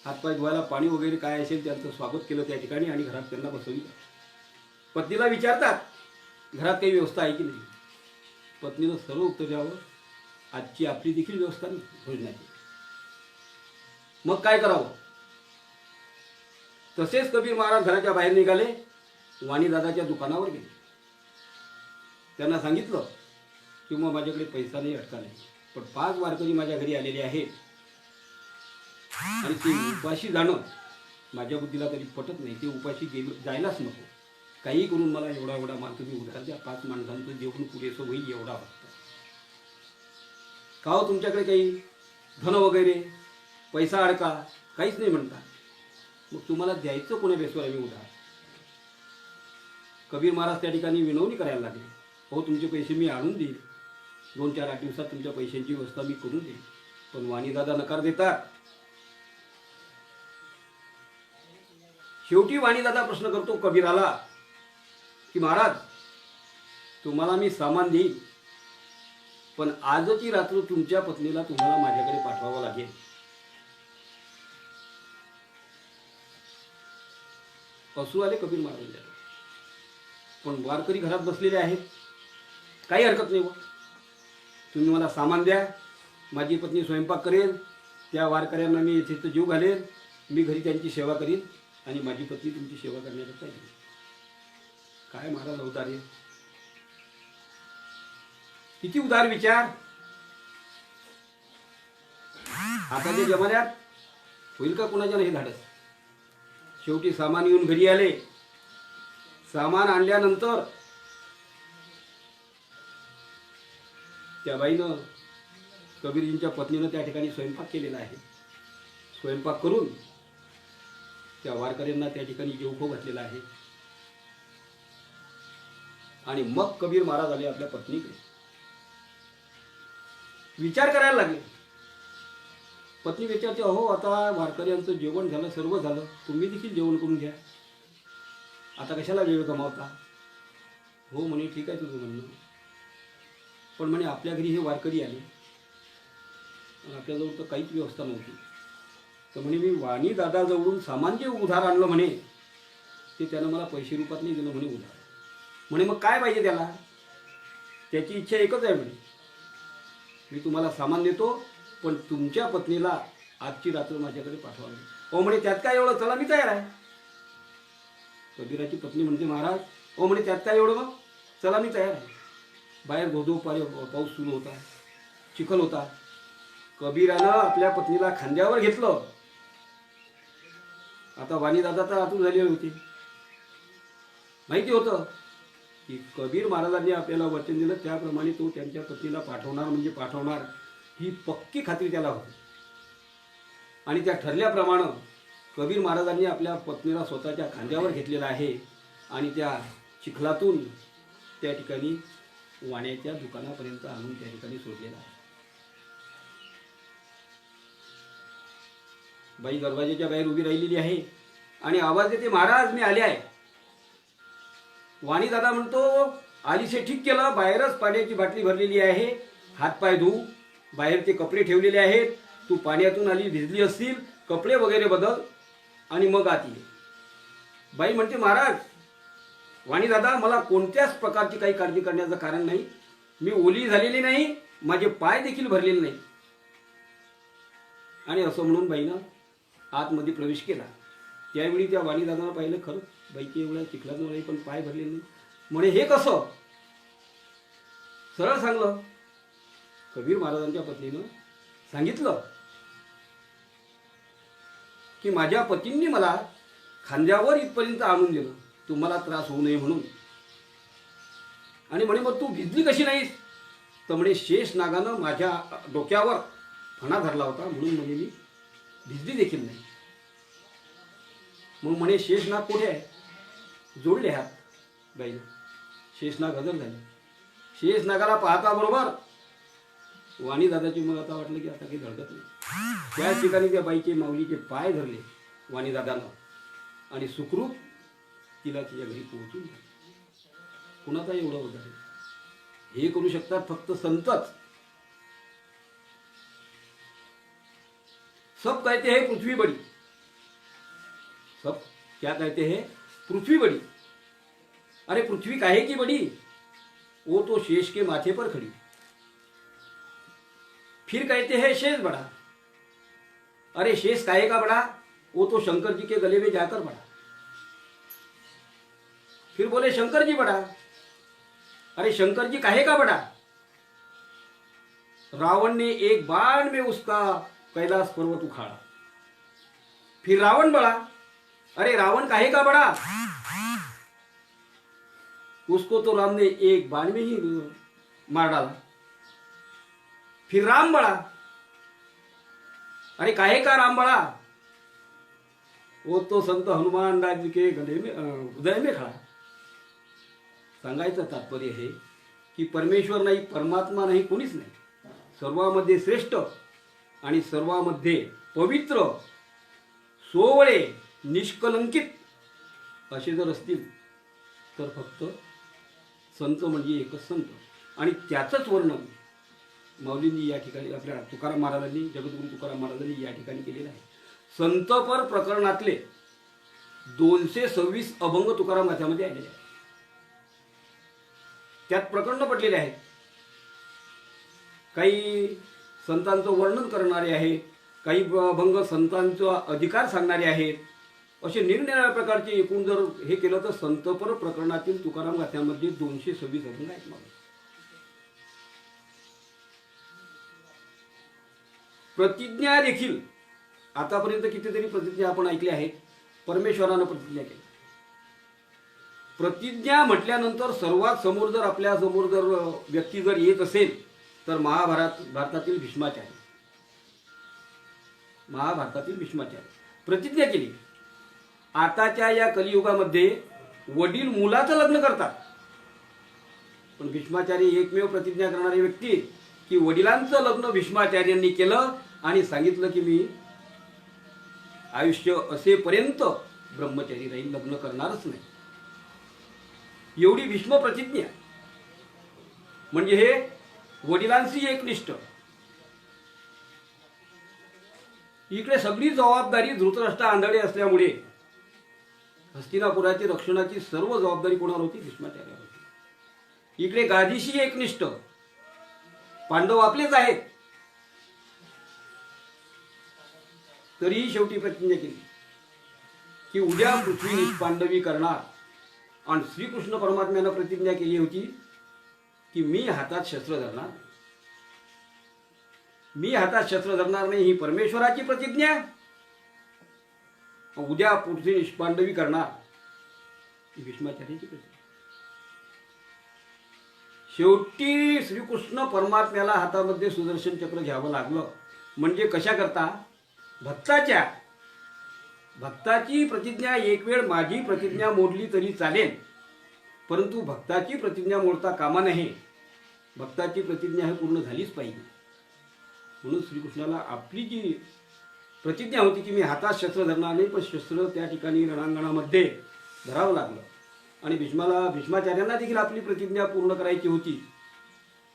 हातपाय धुवायला पाणी वगैरे काय असेल त्यांचं स्वागत केलं त्या ठिकाणी आणि घरात त्यांना बसवलं. पत्नीला विचारतात घरात काही व्यवस्था आहे की नाही. पत्नीनं सर्व उत्तर द्यावं, आजची आपली देखील व्यवस्था नाही भोजनाची. मग काय करावं. तसेच कबीर महाराज घराच्या बाहेर निघाले, वाणीदादाच्या दुकानावर गेले. त्यांना सांगितलं की मग माझ्याकडे पैसा नाही, अटका नाही, पण 5 वारकरी माझ्या घरी आलेले आहेत आणि ते उपाशी जाणं माझ्या बुद्धीला तरी पटत नाही. ते उपाशी जायलाच नको. काही करून मला एवढा माल तुम्ही उधार द्या. 5 माणसांचं जेवण पुरेसं होईल एवढा वाटतं. का हो तुमच्याकडे काही धन वगैरे पैसा अडका काहीच नाही म्हणता. मग तुम्हाला द्यायचं कोण्या बेसवर आम्ही उधार. कबीर महाराज त्या ठिकाणी विनवणी करायला लागले, हो तुमचे पैसे मी आणून देईल, 2-4-8 दिवसात तुमच्या पैशांची व्यवस्था मी करून देईल. पण वाणीदादा नकार देतात. शेवटी वाणीदादा प्रश्न करतो कबीराला की महाराज तुम्हाला मी सामान देईन, पण आजची रात्र तुमच्या पत्नीला तुम्हाला माझ्याकडे पाठवावं लागेल. असू आले कबीर महाराजांच्या. पण वारकरी घरात बसलेले आहेत, काही हरकत नाही. तुम्ही मला सामान द्या, माझी पत्नी स्वयंपाक करेल, त्या वारकऱ्यांना मी येथे जीव घालेल, मी घरी त्यांची सेवा करीन आणि माझी पत्नी तुमची सेवा करण्याकरता येईल. काय महाराज अवतार आहे, किती उदार विचार. आताच्या जमान्यात होईल का कुणाच्या नाही धाडस. शेवटी सामान येऊन घरी आले. सामान आणल्यानंतर त्या बाईनं कबीरजींच्या पत्नीनं त्या ठिकाणी स्वयंपाक केलेला आहे. स्वयंपाक करून त्या वारकऱ्यांना त्या ठिकाणी जेवू घातलेला आहे. आणि मग कबीर महाराज आले आपल्या पत्नीकडे. विचार करायला लागले. पत्नी विचारते, अहो आता वारकऱ्यांचं जेवण झालं, सर्व झालं, तुम्ही देखील जेवण करून घ्या, आता कशाला वेळ गमावता. हो म्हणे, ठीक आहे तुझं म्हणणं, पण म्हणे आपल्या घरी हे वारकरी आले, आपल्याजवळ तर काहीच व्यवस्था नव्हती, तर म्हणे मी वाणी दादाजवळून सामान जे उधार आणलं म्हणे ते त्यानं मला पैसे रूपात नाही दिलं म्हणे उधार. म्हणे मग काय पाहिजे त्याला, त्याची इच्छा एकच आहे म्हणे, मी तुम्हाला सामान देतो पण तुमच्या पत्नीला आजची रात्र माझ्याकडे पाठवावी. ओ म्हणे त्यात काय एवढं, चला मी तयार आहे. कबीराची पत्नी म्हणते, महाराज ओ म्हणे त्यात काय एवढं, मग चला मी तयार आहे. बाहेर धोधो पाऊस सुरू होता, चिखल होता. कबीरानं आपल्या पत्नीला खांद्यावर घेतलं. आता वाणीदादा तर आतून झालेले होते. माहिती होतं की कबीर महाराजांनी आपल्याला वचन दिलं त्याप्रमाणे तो त्यांच्या पत्नीला पाठवणार म्हणजे पाठवणार, ही पक्की खात्री त्याला होती. आणि त्या ठरल्याप्रमाणे कबीर महाराजांनी आपल्या पत्नीला स्वतःच्या खांद्यावर घेतलेला आहे आणि त्या चिखलातून त्या ठिकाणी वाण्याच्या दुकानापर्यंत आणून त्या ठिकाणी सोडलेला आहे. बाई दरवाजाच्या बाहेर उभी राहिलेली आहे आणि आवाज देते, महाराज मी आले आहे. वाणी दादा म्हणतो, आलीसे ठीक केलं, बाहेरच पाण्याची बाटली भरलेली आहे, हातपाय धुऊ, बाहेर ते कपडे ठेवलेले आहेत, तू पाण्यातून आली भिजली असतील, कपडे वगैरे बदल आणि मग आत ये. बाई म्हणते, महाराज वाणी दादा मला कोणत्याच प्रकारची काही काळजी करण्याचं कारण नाही, मी ओली झालेली नाही, माझे पाय देखील भरलेले नाही. आणि असं म्हणून बाईनं आतमध्ये प्रवेश केला. त्यावेळी त्या वाणीदादांना पाहिलं, खरं बाईची एवढ्या चिखलाचं नाही पण पाय भरलेले नाही. म्हणे हे कसं? सरळ सांगलं. कबीर महाराजांच्या पत्नीनं सांगितलं की माझ्या पतींनी मला खांद्यावर इथपर्यंत आणून दिलं तुम्हाला त्रास होऊ नये म्हणून. आणि म्हणे मग तू भिजली कशी नाहीस? तर म्हणे शेष नागानं माझ्या डोक्यावर फणा धरला होता म्हणून म्हणजे मी भिजली देखील नाही. मग म्हणे शेषनाग कुठे आहे? जोडले हात बाईला. शेषनाग हजर झाले. शेषनागाला पाहता बरोबर वाणी दादाची मग आता वाटलं की आता काही धडकत नाही. त्याच ठिकाणी त्या बाईचे माऊलीचे पाय धरले वाणी दादानं आणि सुखरूप तिला तिच्या घरी पोहोचून झाले. कुणाचा एवढं उदाहरण हे करू शकतात फक्त संतच. सब कहते हैं पृथ्वी बड़ी, सब क्या कहते हैं? पृथ्वी बड़ी. अरे पृथ्वी काहे की बड़ी? वो तो शेष के माथे पर खड़ी. फिर कहते हैं शेष बड़ा. अरे शेष काहे का बड़ा? वो तो शंकर जी के गले में जाकर बड़ा. फिर बोले शंकर जी बड़ा. अरे शंकर जी काहे का बड़ा? रावण ने एक बाण में उसका कैलाश पर्वत उखाड़ा. फिर रावण बड़ा. अरे रावण काहे का बड़ा? उसको तो राम ने एक बाण में ही मार डाला. फिर राम बड़ा. अरे काहे का राम बड़ा? वो तो संत हनुमान दास के गले में हृदय में खड़ा. सांगायचं तात्पर्य हे की परमेश्वर नाही, परमात्मा नाही, कोणीच नाही. सर्वांमध्ये श्रेष्ठ आणि सर्वांमध्ये पवित्र, सोवळे, निष्कलंकित असे जर असतील तर फक्त संत म्हणजे एकच संत. आणि त्याचंच वर्णन माऊलींनी या ठिकाणी आपल्या तुकाराम महाराजांनी, जगद्गुरू तुकाराम महाराजांनी या ठिकाणी केलेलं आहे. संतपर प्रकरणातले 226 अभंग तुकाराम गाथ्यामध्ये आलेले आहेत. त्यात प्रकरण पडलेले आहेत. काही संतांचं वर्णन करणारे आहेत, काही अभंग संतांचा अधिकार सांगणारे आहेत. असे निरनिराळ्या प्रकारचे एकूण जर हे केलं तर संतपर प्रकरणातील तुकाराम गाथ्यामध्ये 226 अभंग आहेत. मग प्रतिज्ञा देखील आतापर्यंत कितीतरी प्रतिज्ञा आपण ऐकल्या आहेत. परमेश्वरानं प्रतिज्ञा केली. प्रतिज्ञा म्हटल्यानंतर सर्वात समोर जर आपल्या समोर जर व्यक्ती जर येत असेल तर भारतातील भीष्माचार्य. महाभारतातील भीष्माचार्य प्रतिज्ञा केली. आताच्या या कलियुगामध्ये वडील मुलाचं लग्न करतात, पण भीष्माचार्य एकमेव प्रतिज्ञा करणारी व्यक्ती की वडिलांचं लग्न भीष्माचार्यांनी केलं आणि सांगितलं की मी आयुष्य असेपर्यंत ब्रह्मचारी राहील, लग्न करणारच नाही. एवढी भीष्म प्रतिज्ञा म्हणजे हे वडिलांची एकनिष्ठ. इकडे सगळी जबाबदारी धृतराष्ट्र आंधळे असल्यामुळे हस्तिनापुराची रक्षणाची सर्व जबाबदारी कोणावर होती? भीष्माचार्यावर होती. इकडे गादीशी एकनिष्ठ, पांडव आपलेच आहेत, तरीही शेवटी प्रतिज्ञा केली की उद्या पृथ्वी निष्पांडवी करणार. आणि श्रीकृष्ण परमात्म्यानं प्रतिज्ञा केली होती की मी हातात शस्त्र धरणार नाही. मी हातात शस्त्र धरणार नाही ही परमेश्वराची प्रतिज्ञा. उद्या पुढची निष्पांडवी करणार ही भीष्माचार्याची प्रतिज्ञा. शेवटी श्रीकृष्ण परमात्म्याला हातामध्ये सुदर्शन चक्र घ्यावं लागलं. म्हणजे कशा करता? भक्ताची प्रतिज्ञा एक वेळ माझी प्रतिज्ञा मोडली तरी चालेल, परंतु भक्ताची प्रतिज्ञा मोडता कामा नये. भक्ताची प्रतिज्ञा ही पूर्ण झालीच पाहिजे. म्हणून श्रीकृष्णाला आपली जी प्रतिज्ञा होती की मी हातात शस्त्र धरणार नाही, पण शस्त्र त्या ठिकाणी रणांगणामध्ये धरावं लागलं. आणि भीष्माचार्यांना देखील आपली प्रतिज्ञा पूर्ण करायची होती.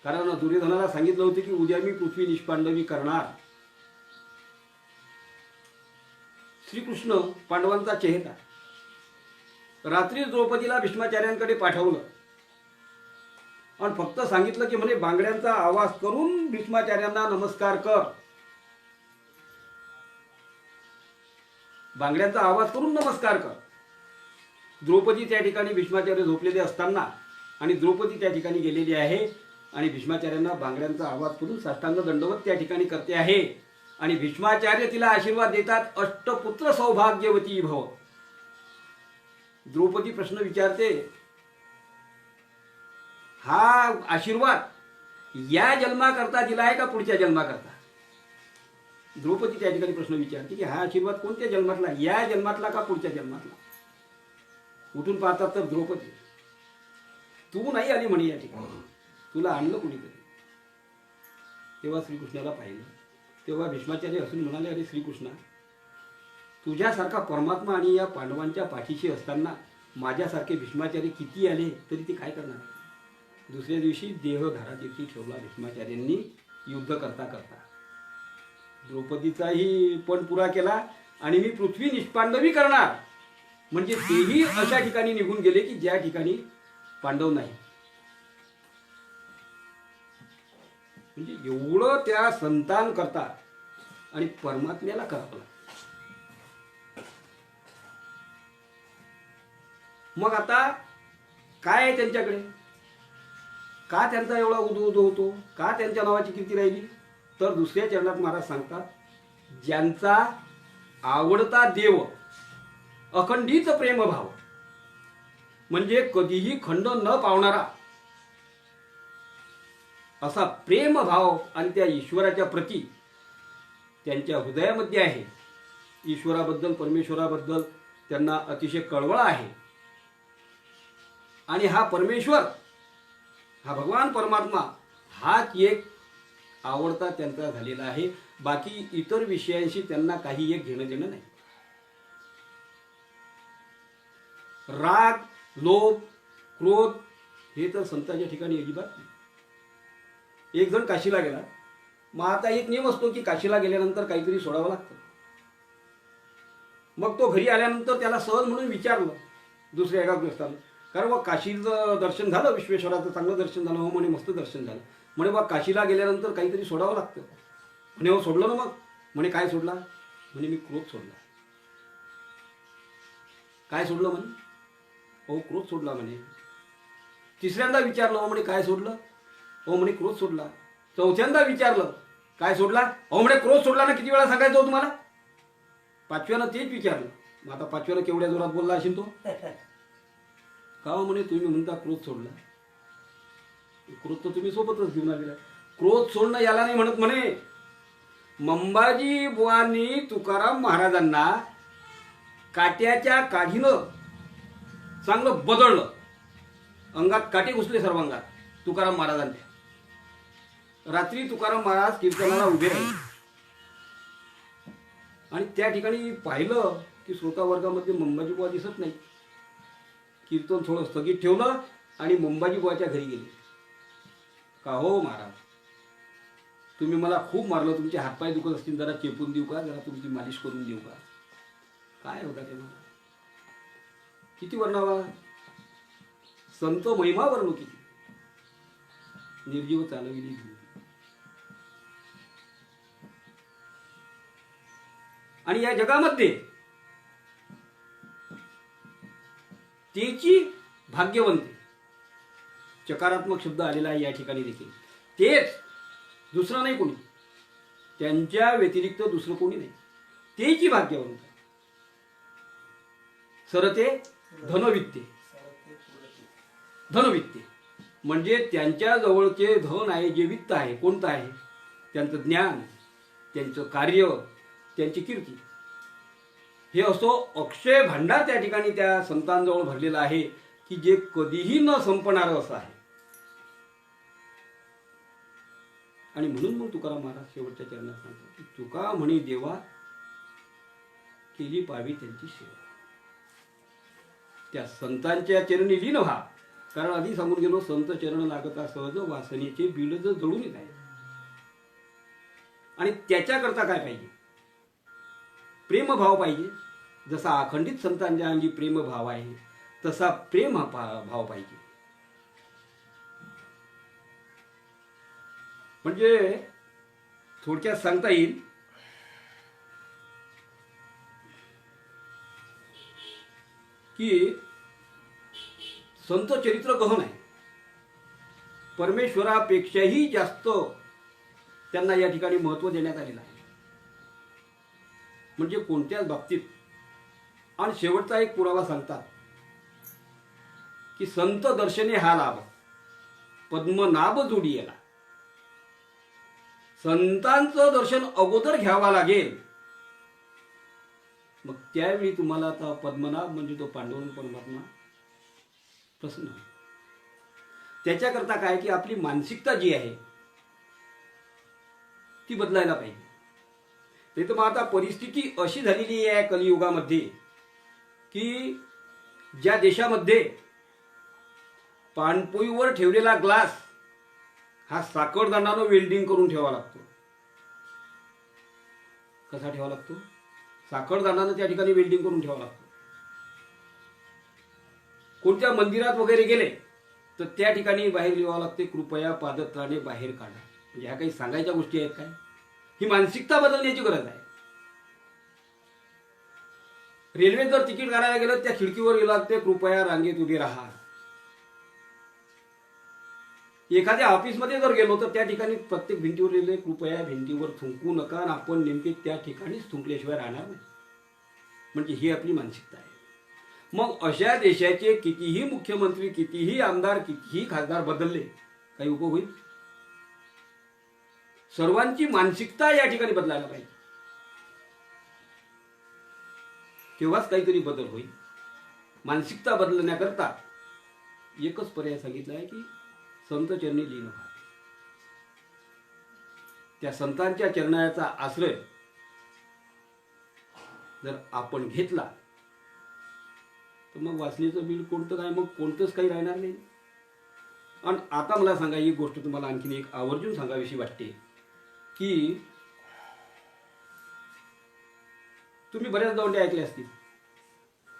कारण दुर्योधनाला सांगितलं होतं की उद्या मी पृथ्वी निष्पांडवी करणार. श्रीकृष्ण पांडवांचा चेहरा. रात्री द्रौपदीला भीष्माचार्यांकडे पाठवलं आणि फक्त सांगितलं की म्हणे बांगड्यांचा आवाज करून भीष्माचार्यांना नमस्कार कर. बांगड्यांचा आवाज करून नमस्कार कर. द्रौपदी त्या ठिकाणी भीष्माचार्य झोपलेले असताना आणि द्रौपदी त्या ठिकाणी गेलेली आहे आणि भीष्माचार्यांना बांगड्यांचा आवाज करून साष्टांग दंडवत त्या ठिकाणी करते आहे. आणि भीष्माचार्य तिला आशीर्वाद देतात, अष्टपुत्र सौभाग्यवती भव. द्रौपदी प्रश्न विचारते, हा आशीर्वाद या जन्माकरता दिला आहे का पुढच्या जन्माकरता? द्रौपदी त्या ठिकाणी प्रश्न विचारते की हा आशीर्वाद कोणत्या जन्मातला, या जन्मातला का पुढच्या जन्मातला? उठून पाहतात तर द्रौपदी, तू नाही आली म्हणे या ठिकाणी, तुला आणलं कुणीतरी. तेव्हा श्रीकृष्णाला पाहिलं. तेव्हा भीष्माचार्य असून म्हणाले, अरे श्रीकृष्णा, तुझ्यासारखा परमात्मा आणि या पांडवांच्या पाठीशी असताना माझ्यासारखे भीष्माचार्य किती आले तरी ते काय करणार? दुसऱ्या दिवशी देह घरात ठेवला भीष्माचार्यांनी युद्ध करता करता. द्रौपदीचाही पण पुरा केला आणि मी पृथ्वी निष्पांडवी करणार म्हणजे तेही अशा ठिकाणी निघून गेले की ज्या ठिकाणी पांडव नाही. म्हणजे एवढं त्या संतान करता आणि परमात्म्याला करावं. मग आता काय आहे त्यांच्याकडे? का त्यांचा एवढा उदो होतो? का त्यांच्या नावाची कीर्ती राहिली? तर दुसऱ्या चरणात महाराज सांगतात, ज्यांचा आवडता देव अखंडित प्रेमभाव म्हणजे कधीही खंड न पावणारा असा प्रेमभाव आणि त्या ईश्वराच्या प्रती त्यांच्या हृदयामध्ये आहे. ईश्वराबद्दल, परमेश्वराबद्दल त्यांना अतिशय कळवळा आहे. आणि हा परमेश्वर, हा भगवान परमात्मा हाच एक आवडता त्यांचा झालेला आहे. बाकी इतर विषयांशी त्यांना काही एक घेणं देणं नाही. राग, लोभ, क्रोध हे तर संतांच्या ठिकाणी अजिबात नाही. एक जण काशीला गेला. मग आता एक नियम असतो की काशीला गेल्यानंतर काहीतरी सोडावं लागतं. मग तो घरी आल्यानंतर त्याला सहज म्हणून विचारलं दुसऱ्या एका गृहस्थानं, कारण मग काशीचं दर्शन झालं, विश्वेश्वराचं चांगलं दर्शन झालं. हो म्हणे, मस्त दर्शन झालं. म्हणे बा काशीला गेल्यानंतर काहीतरी सोडावं लागतं. म्हणे हो सोडलं ना. मग म्हणे काय सोडला? म्हणे मी क्रोध सोडला. काय सोडलं? म्हणे हो क्रोध सोडला. म्हणे तिसऱ्यांदा विचारलं, हो म्हणे काय सोडलं? हो म्हणे क्रोध सोडला. चौथ्यांदा विचारलं, काय सोडला? हो म्हणे क्रोध सोडला ना. किती वेळा सांगायचं हो तुम्हाला? पाचव्यानं तेच विचारलं. मग आता पाचव्यानं केवढ्या जोरात बोलला असेल तो? का म्हणे तुम्ही म्हणता क्रोध सोडला? क्रोध तर तुम्ही सोबतच घेऊन आलेला. क्रोध सोडणं याला नाही म्हणत. म्हणे मंबाजी बुवांनी तुकाराम महाराजांना काट्याच्या काढीनं चांगलं बदललं. अंगात काटे घुसले सर्वांगात तुकाराम महाराजांच्या. रात्री तुकाराम महाराज कीर्तनाला उभे राहिले आणि त्या ठिकाणी पाहिलं की श्रोता वर्गामध्ये मंबाजी बुवा दिसत नाही. कीर्तन थोडं स्थगित ठेवलं आणि मंबाजी बुवाच्या घरी गेले. का हो महाराज, तुम्ही मला खूप मारलं, तुमचे हातपाय दुखत असतील, जरा चेपून देऊ का, जरा तुमची मालिश करून देऊ का? काय होता ते मला? किती वर्णावा? संत महिमा वर्णू किती. निर्जीव चालविली. आणि या जगामध्ये त्याची भाग्यवंती चकारात्मक शब्द आलेला आहे या ठिकाणी देखील. तेच, दुसरं नाही कोणी, त्यांच्या व्यतिरिक्त दुसरं कोणी नाही, तेची भाग्यवंत. सरते धनवित्ते. धनवित्ते म्हणजे त्यांच्या जवळचे धन आहे, जे वित्त आहे, कोणतं आहे? त्यांचं ज्ञान, त्यांचं कार्य, त्यांची कीर्ती. हे असो अक्षय भांडार त्या ठिकाणी त्या संतांजवळ भरलेलं आहे की जे कधीही न संपणारं असं आहे. आणि म्हणून मग तुकाराम महाराज शेवटच्या चरणात सांगतो की तुका म्हणे देवा केली पावी त्यांची सेवा. त्या संतांच्या चरणी लीन व्हा. कारण आधी सांगून गेलो, संत चरण लागता सहज वासनेचे बिलज जळून येत आहे. आणि त्याच्याकरता काय पाहिजे? प्रेमभाव पाहिजे. जसा अखंडित संतांच्या अंगी प्रेमभाव आहे तसा प्रेम भाव पाहिजे. म्हणजे थोडक्यात सांगता येईल की संत चरित्र गहन आहे. परमेश्वरापेक्षाही जास्त त्यांना या ठिकाणी महत्त्व देण्यात आलेलं आहे. म्हणजे कोणत्याच बाबतीत. आणि शेवटचा एक पुरावा सांगतात की संत दर्शने हा लाभ पद्मनाभ जोडी याला. संतांचं दर्शन अगोदर घ्यावा लागेल, मग त्यावेळी तुम्हाला आता पद्मनाभ म्हणजे तो पांडुरंग परमात्मा प्रसन्न. त्याच्याकरता काय की आपली मानसिकता जी आहे ती बदलायला पाहिजे. नाही तर मग आता परिस्थिती अशी झालेली आहे कलियुगामध्ये की ज्या देशामध्ये पाणपोईवर ठेवलेला ग्लास हा साखरदानानं वेल्डिंग करून ठेवावा लागतो. कसा ठेवावा लागतो? साखरदानानं त्या ठिकाणी वेल्डिंग करून ठेवावा लागतो. कोणत्या मंदिरात वगैरे गेले तर त्या ठिकाणी बाहेर लिहावं लागते कृपया पादत्राणे बाहेर काढा. म्हणजे ह्या काही सांगायच्या गोष्टी आहेत काय? ही मानसिकता बदलण्याची गरज आहे. रेल्वेत जर तिकीट काढायला गेलं त्या खिडकीवर गेला लागते कृपया रांगेत उभे राहा. एखाद्या ऑफिसमध्ये जर गेलो तर त्या ठिकाणी प्रत्येक भिंतीवर लिहिले कृपया भिंतीवर थुंकू नका, आणि आपण नेमके त्या ठिकाणीच थुंकल्याशिवाय राहणार नाही. म्हणजे ही आपली मानसिकता आहे. मग अशा देशाचे कितीही मुख्यमंत्री, कितीही आमदार, कितीही खासदार बदलले काही उपयोग होईल? सर्वांची मानसिकता या ठिकाणी बदलायला पाहिजे, तेव्हाच काहीतरी बदल होईल. मानसिकता बदलण्याकरता एकच पर्याय सांगितला आहे की संत चरणी लीन व्हा. त्या संतांच्या चरणाचा आश्रय जर आपण घेतला तर मग वासनेचं बिल कोणतं काय, मग कोणतंच काही राहणार नाही. आणि आता मला सांगा, ही गोष्ट तुम्हाला आणखीन एक आवर्जून सांगावीशी वाटते की तुम्ही बऱ्याच दौंड्या ऐकल्या असतील.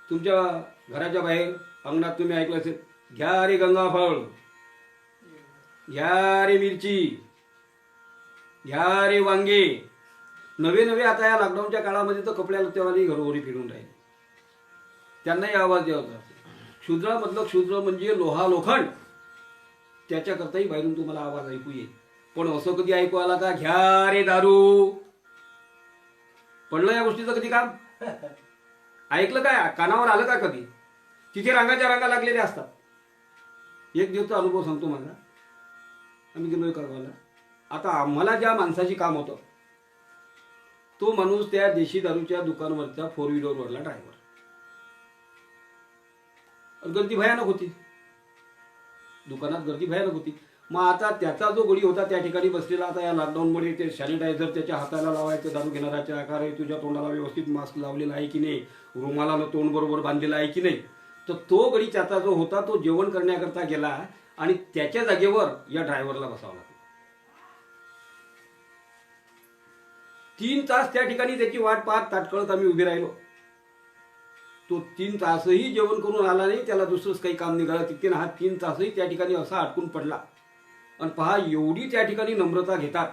तुमच्या घराच्या बाहेर अंगणात तुम्ही ऐकलं असेल, घ्या रे गंगाफळ, घ्या रे मिरची, घ्या रे वांगे. नवे नवे आता या लॉकडाऊनच्या काळामध्ये तर कपड्या लत्तेवाली घरोघरी फिरून राहिले. त्यांनाही आवाज द्यावा. शूद्रामधलं शूद्र म्हणजे लोहा लोखंड, त्याच्याकरताही बाहेरून तुम्हाला आवाज ऐकू येईल. पण असं कधी ऐकू आला का, घ्या रे दारू? पडलं या गोष्टीचं कधी काम? ऐकलं काय? कानावर आलं का कधी? तिथे रांगाच्या रांगा लागलेल्या असतात. एक दिवसचा अनुभव सांगतो माझा. आम्ही गेलो एका गावाला. आता आम्हाला ज्या माणसाची काम होतं तो माणूस त्या देशी दारूच्या दुकानावरचा 4 व्हीलरवरला ड्रायव्हर. गर्दी भयानक होती, दुकानात गर्दी भयानक होती. मग आता त्याचा जो गडी होता त्या ठिकाणी बसलेला, आता या लॉकडाऊनमध्ये ते सॅनिटायझर त्याच्या हाताला लावायचं, दारू घेणाराच्या आकार आहे, तुझ्या तोंडाला व्यवस्थित मास्क लावलेला आहे की नाही, रुमालानं तोंड बरोबर बांधलेला आहे की नाही. तर तो गडी त्याचा जो होता तो जेवण करण्याकरता गेला आणि त्याच्या जागेवर या ड्रायव्हरला बसावं लागलं. 3 तास त्या ठिकाणी त्याची वाट पाहत ताटकळत आम्ही उभे राहिलो. तो 3 तासही जेवण करून आला नाही, त्याला दुसरंच काही काम निघालं तितके ना. हा 3 तासही त्या ठिकाणी असा अडकून पडला. आणि पहा, एवढी त्या ठिकाणी नम्रता घेतात,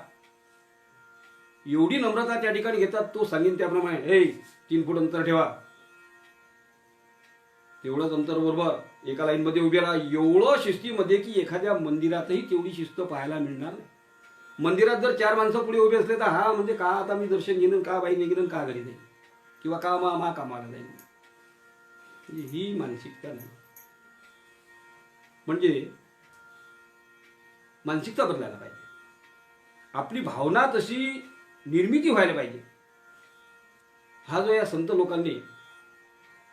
एवढी नम्रता त्या ठिकाणी घेतात. तो सांगेन त्याप्रमाणे, 3 फूट अंतर ठेवा. तेवढंच अंतर बरोबर एका लाईनमध्ये उभे राहा. एवढं शिस्तीमध्ये की एखाद्या मंदिरातही तेवढी शिस्त पाहायला मिळणार नाही. मंदिरात जर 4 माणसं पुढे उभे असले तर हा म्हणजे का आता मी दर्शन घेणं, का बाई निघणं, का घरी जाईन, किंवा का मा कामाला जाईन, म्हणजे ही मानसिकता नाही. म्हणजे मानसिकता बदलायला पाहिजे. आपली भावना तशी निर्मिती व्हायला पाहिजे. हा जो या संत लोकांनी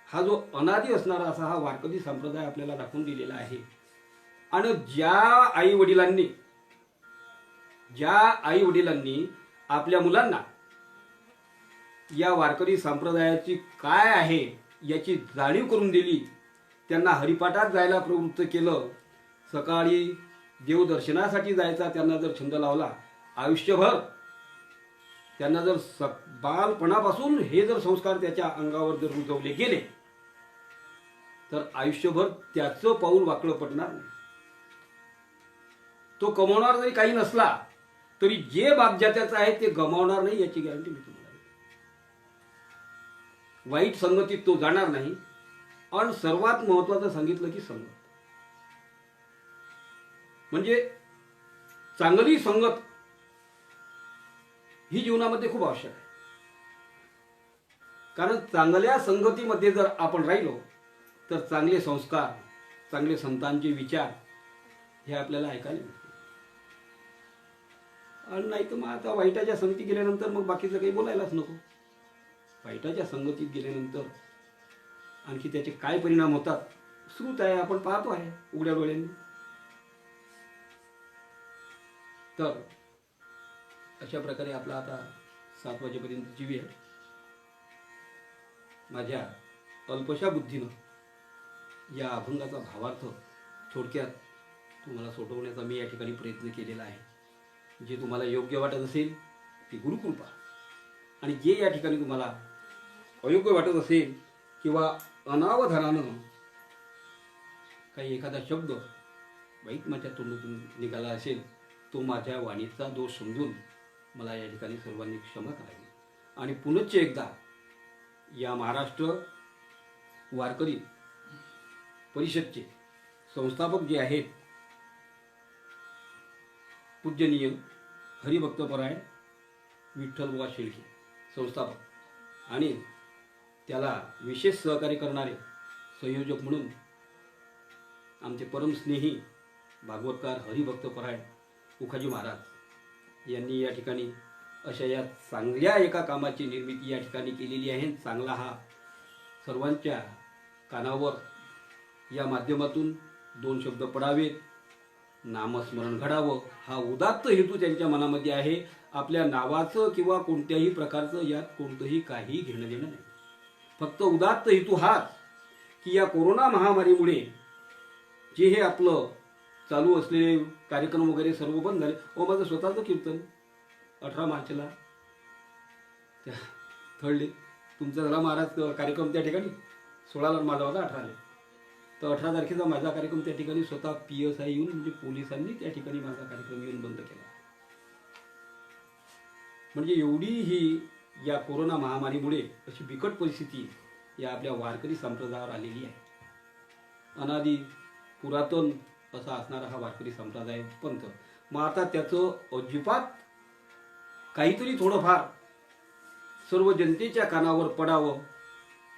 हा जो अनादी असणारा असा हा वारकरी संप्रदाय आपल्याला दाखवून दिलेला आहे. आणि ज्या आई वडिलांनी आपल्या मुलांना या वारकरी संप्रदायाची काय आहे याची जाणीव करून दिली, त्यांना हरिपाठात जायला प्रवृत्त केलं, सकाळी देवदर्शनासाठी जायचा त्यांना जर छंद लावला, आयुष्यभर त्यांना जर बालपणापासून हे जर संस्कार त्याच्या अंगावर जर रुजवले गेले तर आयुष्यभर त्याचं पाऊल वाकडं पडणार नाही. तो कमवणार जरी काही नसला तरी जे बापजात्याचं आहे ते गमावणार नाही याची गॅरंटी मी तुम्हाला देतो. वाईट संगतीत तो जाणार नाही. आणि सर्वात महत्वाचं सांगितलं की संगत म्हणजे चांगली संगत ही जीवनामध्ये खूप आवश्यक आहे. कारण चांगल्या संगतीमध्ये जर आपण राहिलो तर चांगले संस्कार, चांगले संतांचे विचार हे आपल्याला ऐकायला मिळते. आणि नाही तर मग आता वाईटाच्या संगती गेल्यानंतर मग बाकीचं काही बोलायलाच नको. वाईटाच्या संगतीत गेल्यानंतर आणखी त्याचे काय परिणाम होतात श्रुत आहे, आपण पाहतो आहे उघड्या डोळ्यांनी. तर अशा प्रकारे आपला आता 7 वाजेपर्यंतची वेळ. माझ्या अल्पशा बुद्धीनं या अभंगाचा भावार्थ थोडक्यात तुम्हाला सोटवण्याचा मी या ठिकाणी प्रयत्न केलेला आहे. जे तुम्हाला योग्य वाटत असेल ती गुरुकृपा, आणि जे या ठिकाणी तुम्हाला अयोग्य वाटत असेल किंवा अनावधानानं काही एखादा शब्द वाईट माझ्या तोंडातून निघाला असेल तो माझ्या वाणीचा दोष समजून मला या ठिकाणी सर्वांनी क्षमा करावी. आणि पुनश्च एकदा या महाराष्ट्र वारकरी परिषदचे संस्थापक जे आहेत पूज्यनीय हरिभक्तपरायण विठ्ठलबुवा शेळके संस्थापक, आणि त्याला विशेष सहकार्य करणारे संयोजक म्हणून आमचे परमस्नेही भागवतकार हरिभक्तपरायण उखाजी महाराज यांनी या ठिकाणी अशा या चांगल्या एका कामाची निर्मिती या ठिकाणी केलेली आहे. चांगला हा सर्वांच्या कानावर या माध्यमातून 2 शब्द पडावेत, नामस्मरण घडावं हा उदात्त हेतू त्यांच्या मनामध्ये आहे. आपल्या नावाचं किंवा कोणत्याही प्रकारचं यात कोणतंही काही घेणं देणं नाही. फक्त उदात्त हेतू हाच की या कोरोना महामारीमुळे जे हे आपलं चालू असलेले कार्यक्रम वगैरे सर्व बंद झाले. माझं स्वतःचं कीर्तन 18 मार्चला त्या थर्ड तुमचा झाला महाराज कार्यक्रम त्या ठिकाणी, 16ला माझा होता 18ला. तर 18 तारखेचा माझा कार्यक्रम त्या ठिकाणी स्वतः PSI येऊन म्हणजे पोलिसांनी त्या ठिकाणी माझा कार्यक्रम येऊन बंद केला. म्हणजे एवढी ही या कोरोना महामारीमुळे अशी बिकट परिस्थिती या आपल्या वारकरी संप्रदायावर आलेली आहे. अनादी पुरातन असा असणारा हा वारकरी संप्रदाय पंथ. मग आता त्याचं अजिबात काहीतरी थोडंफार सर्व जनतेच्या कानावर पडावं,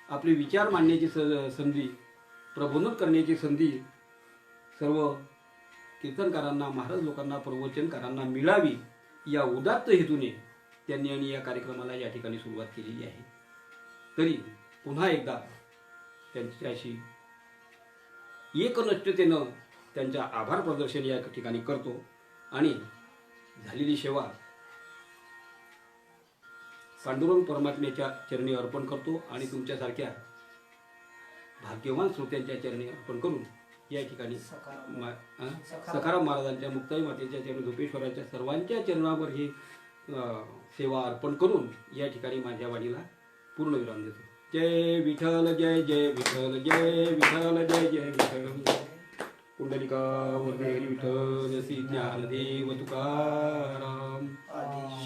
आपले विचार मांडण्याची संधी, प्रबोधन करण्याची संधी सर्व कीर्तनकारांना, महाराज लोकांना, प्रवचनकारांना मिळावी या उदात्त हेतूने त्यांनी आणि या कार्यक्रमाला या ठिकाणी सुरुवात केलेली आहे. तरी पुन्हा एकदा त्यांच्याशी एकनिष्ठतेनं त्यांच्या आभार प्रदर्शन या ठिकाणी करतो आणि झालेली सेवा पांडुरंग परमात्म्याच्या चरणी अर्पण करतो आणि तुमच्यासारख्या भाग्यवान श्रोत्यांच्या चरणी अर्पण करून या ठिकाणी सखाराम महाराजांच्या, मुक्ताई मातेच्या चरणी, धोपेश्वराच्या सर्वांच्या चरणावर ही सेवा अर्पण करून या ठिकाणी माझ्या वाणीला पूर्ण विराम देतो. जय विठ्ठल, जय जय विठ्ठल, जय विठ्ठल, जय जय विठ्ठल. पुंडलिका वरदे विठ्ठल, श्री ज्ञानदेव तुकाराम.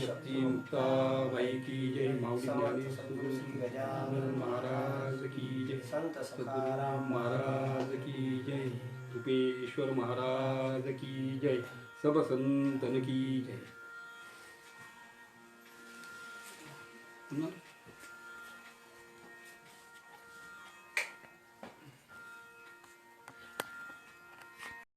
शक्ती मुक्ताबाई की जय. माऊली ज्ञानेश्वर गजानन महाराज की जय. संत सद्गुरू महाराज की जय. रूपेश्वर महाराज की जय. सब संतन की जय.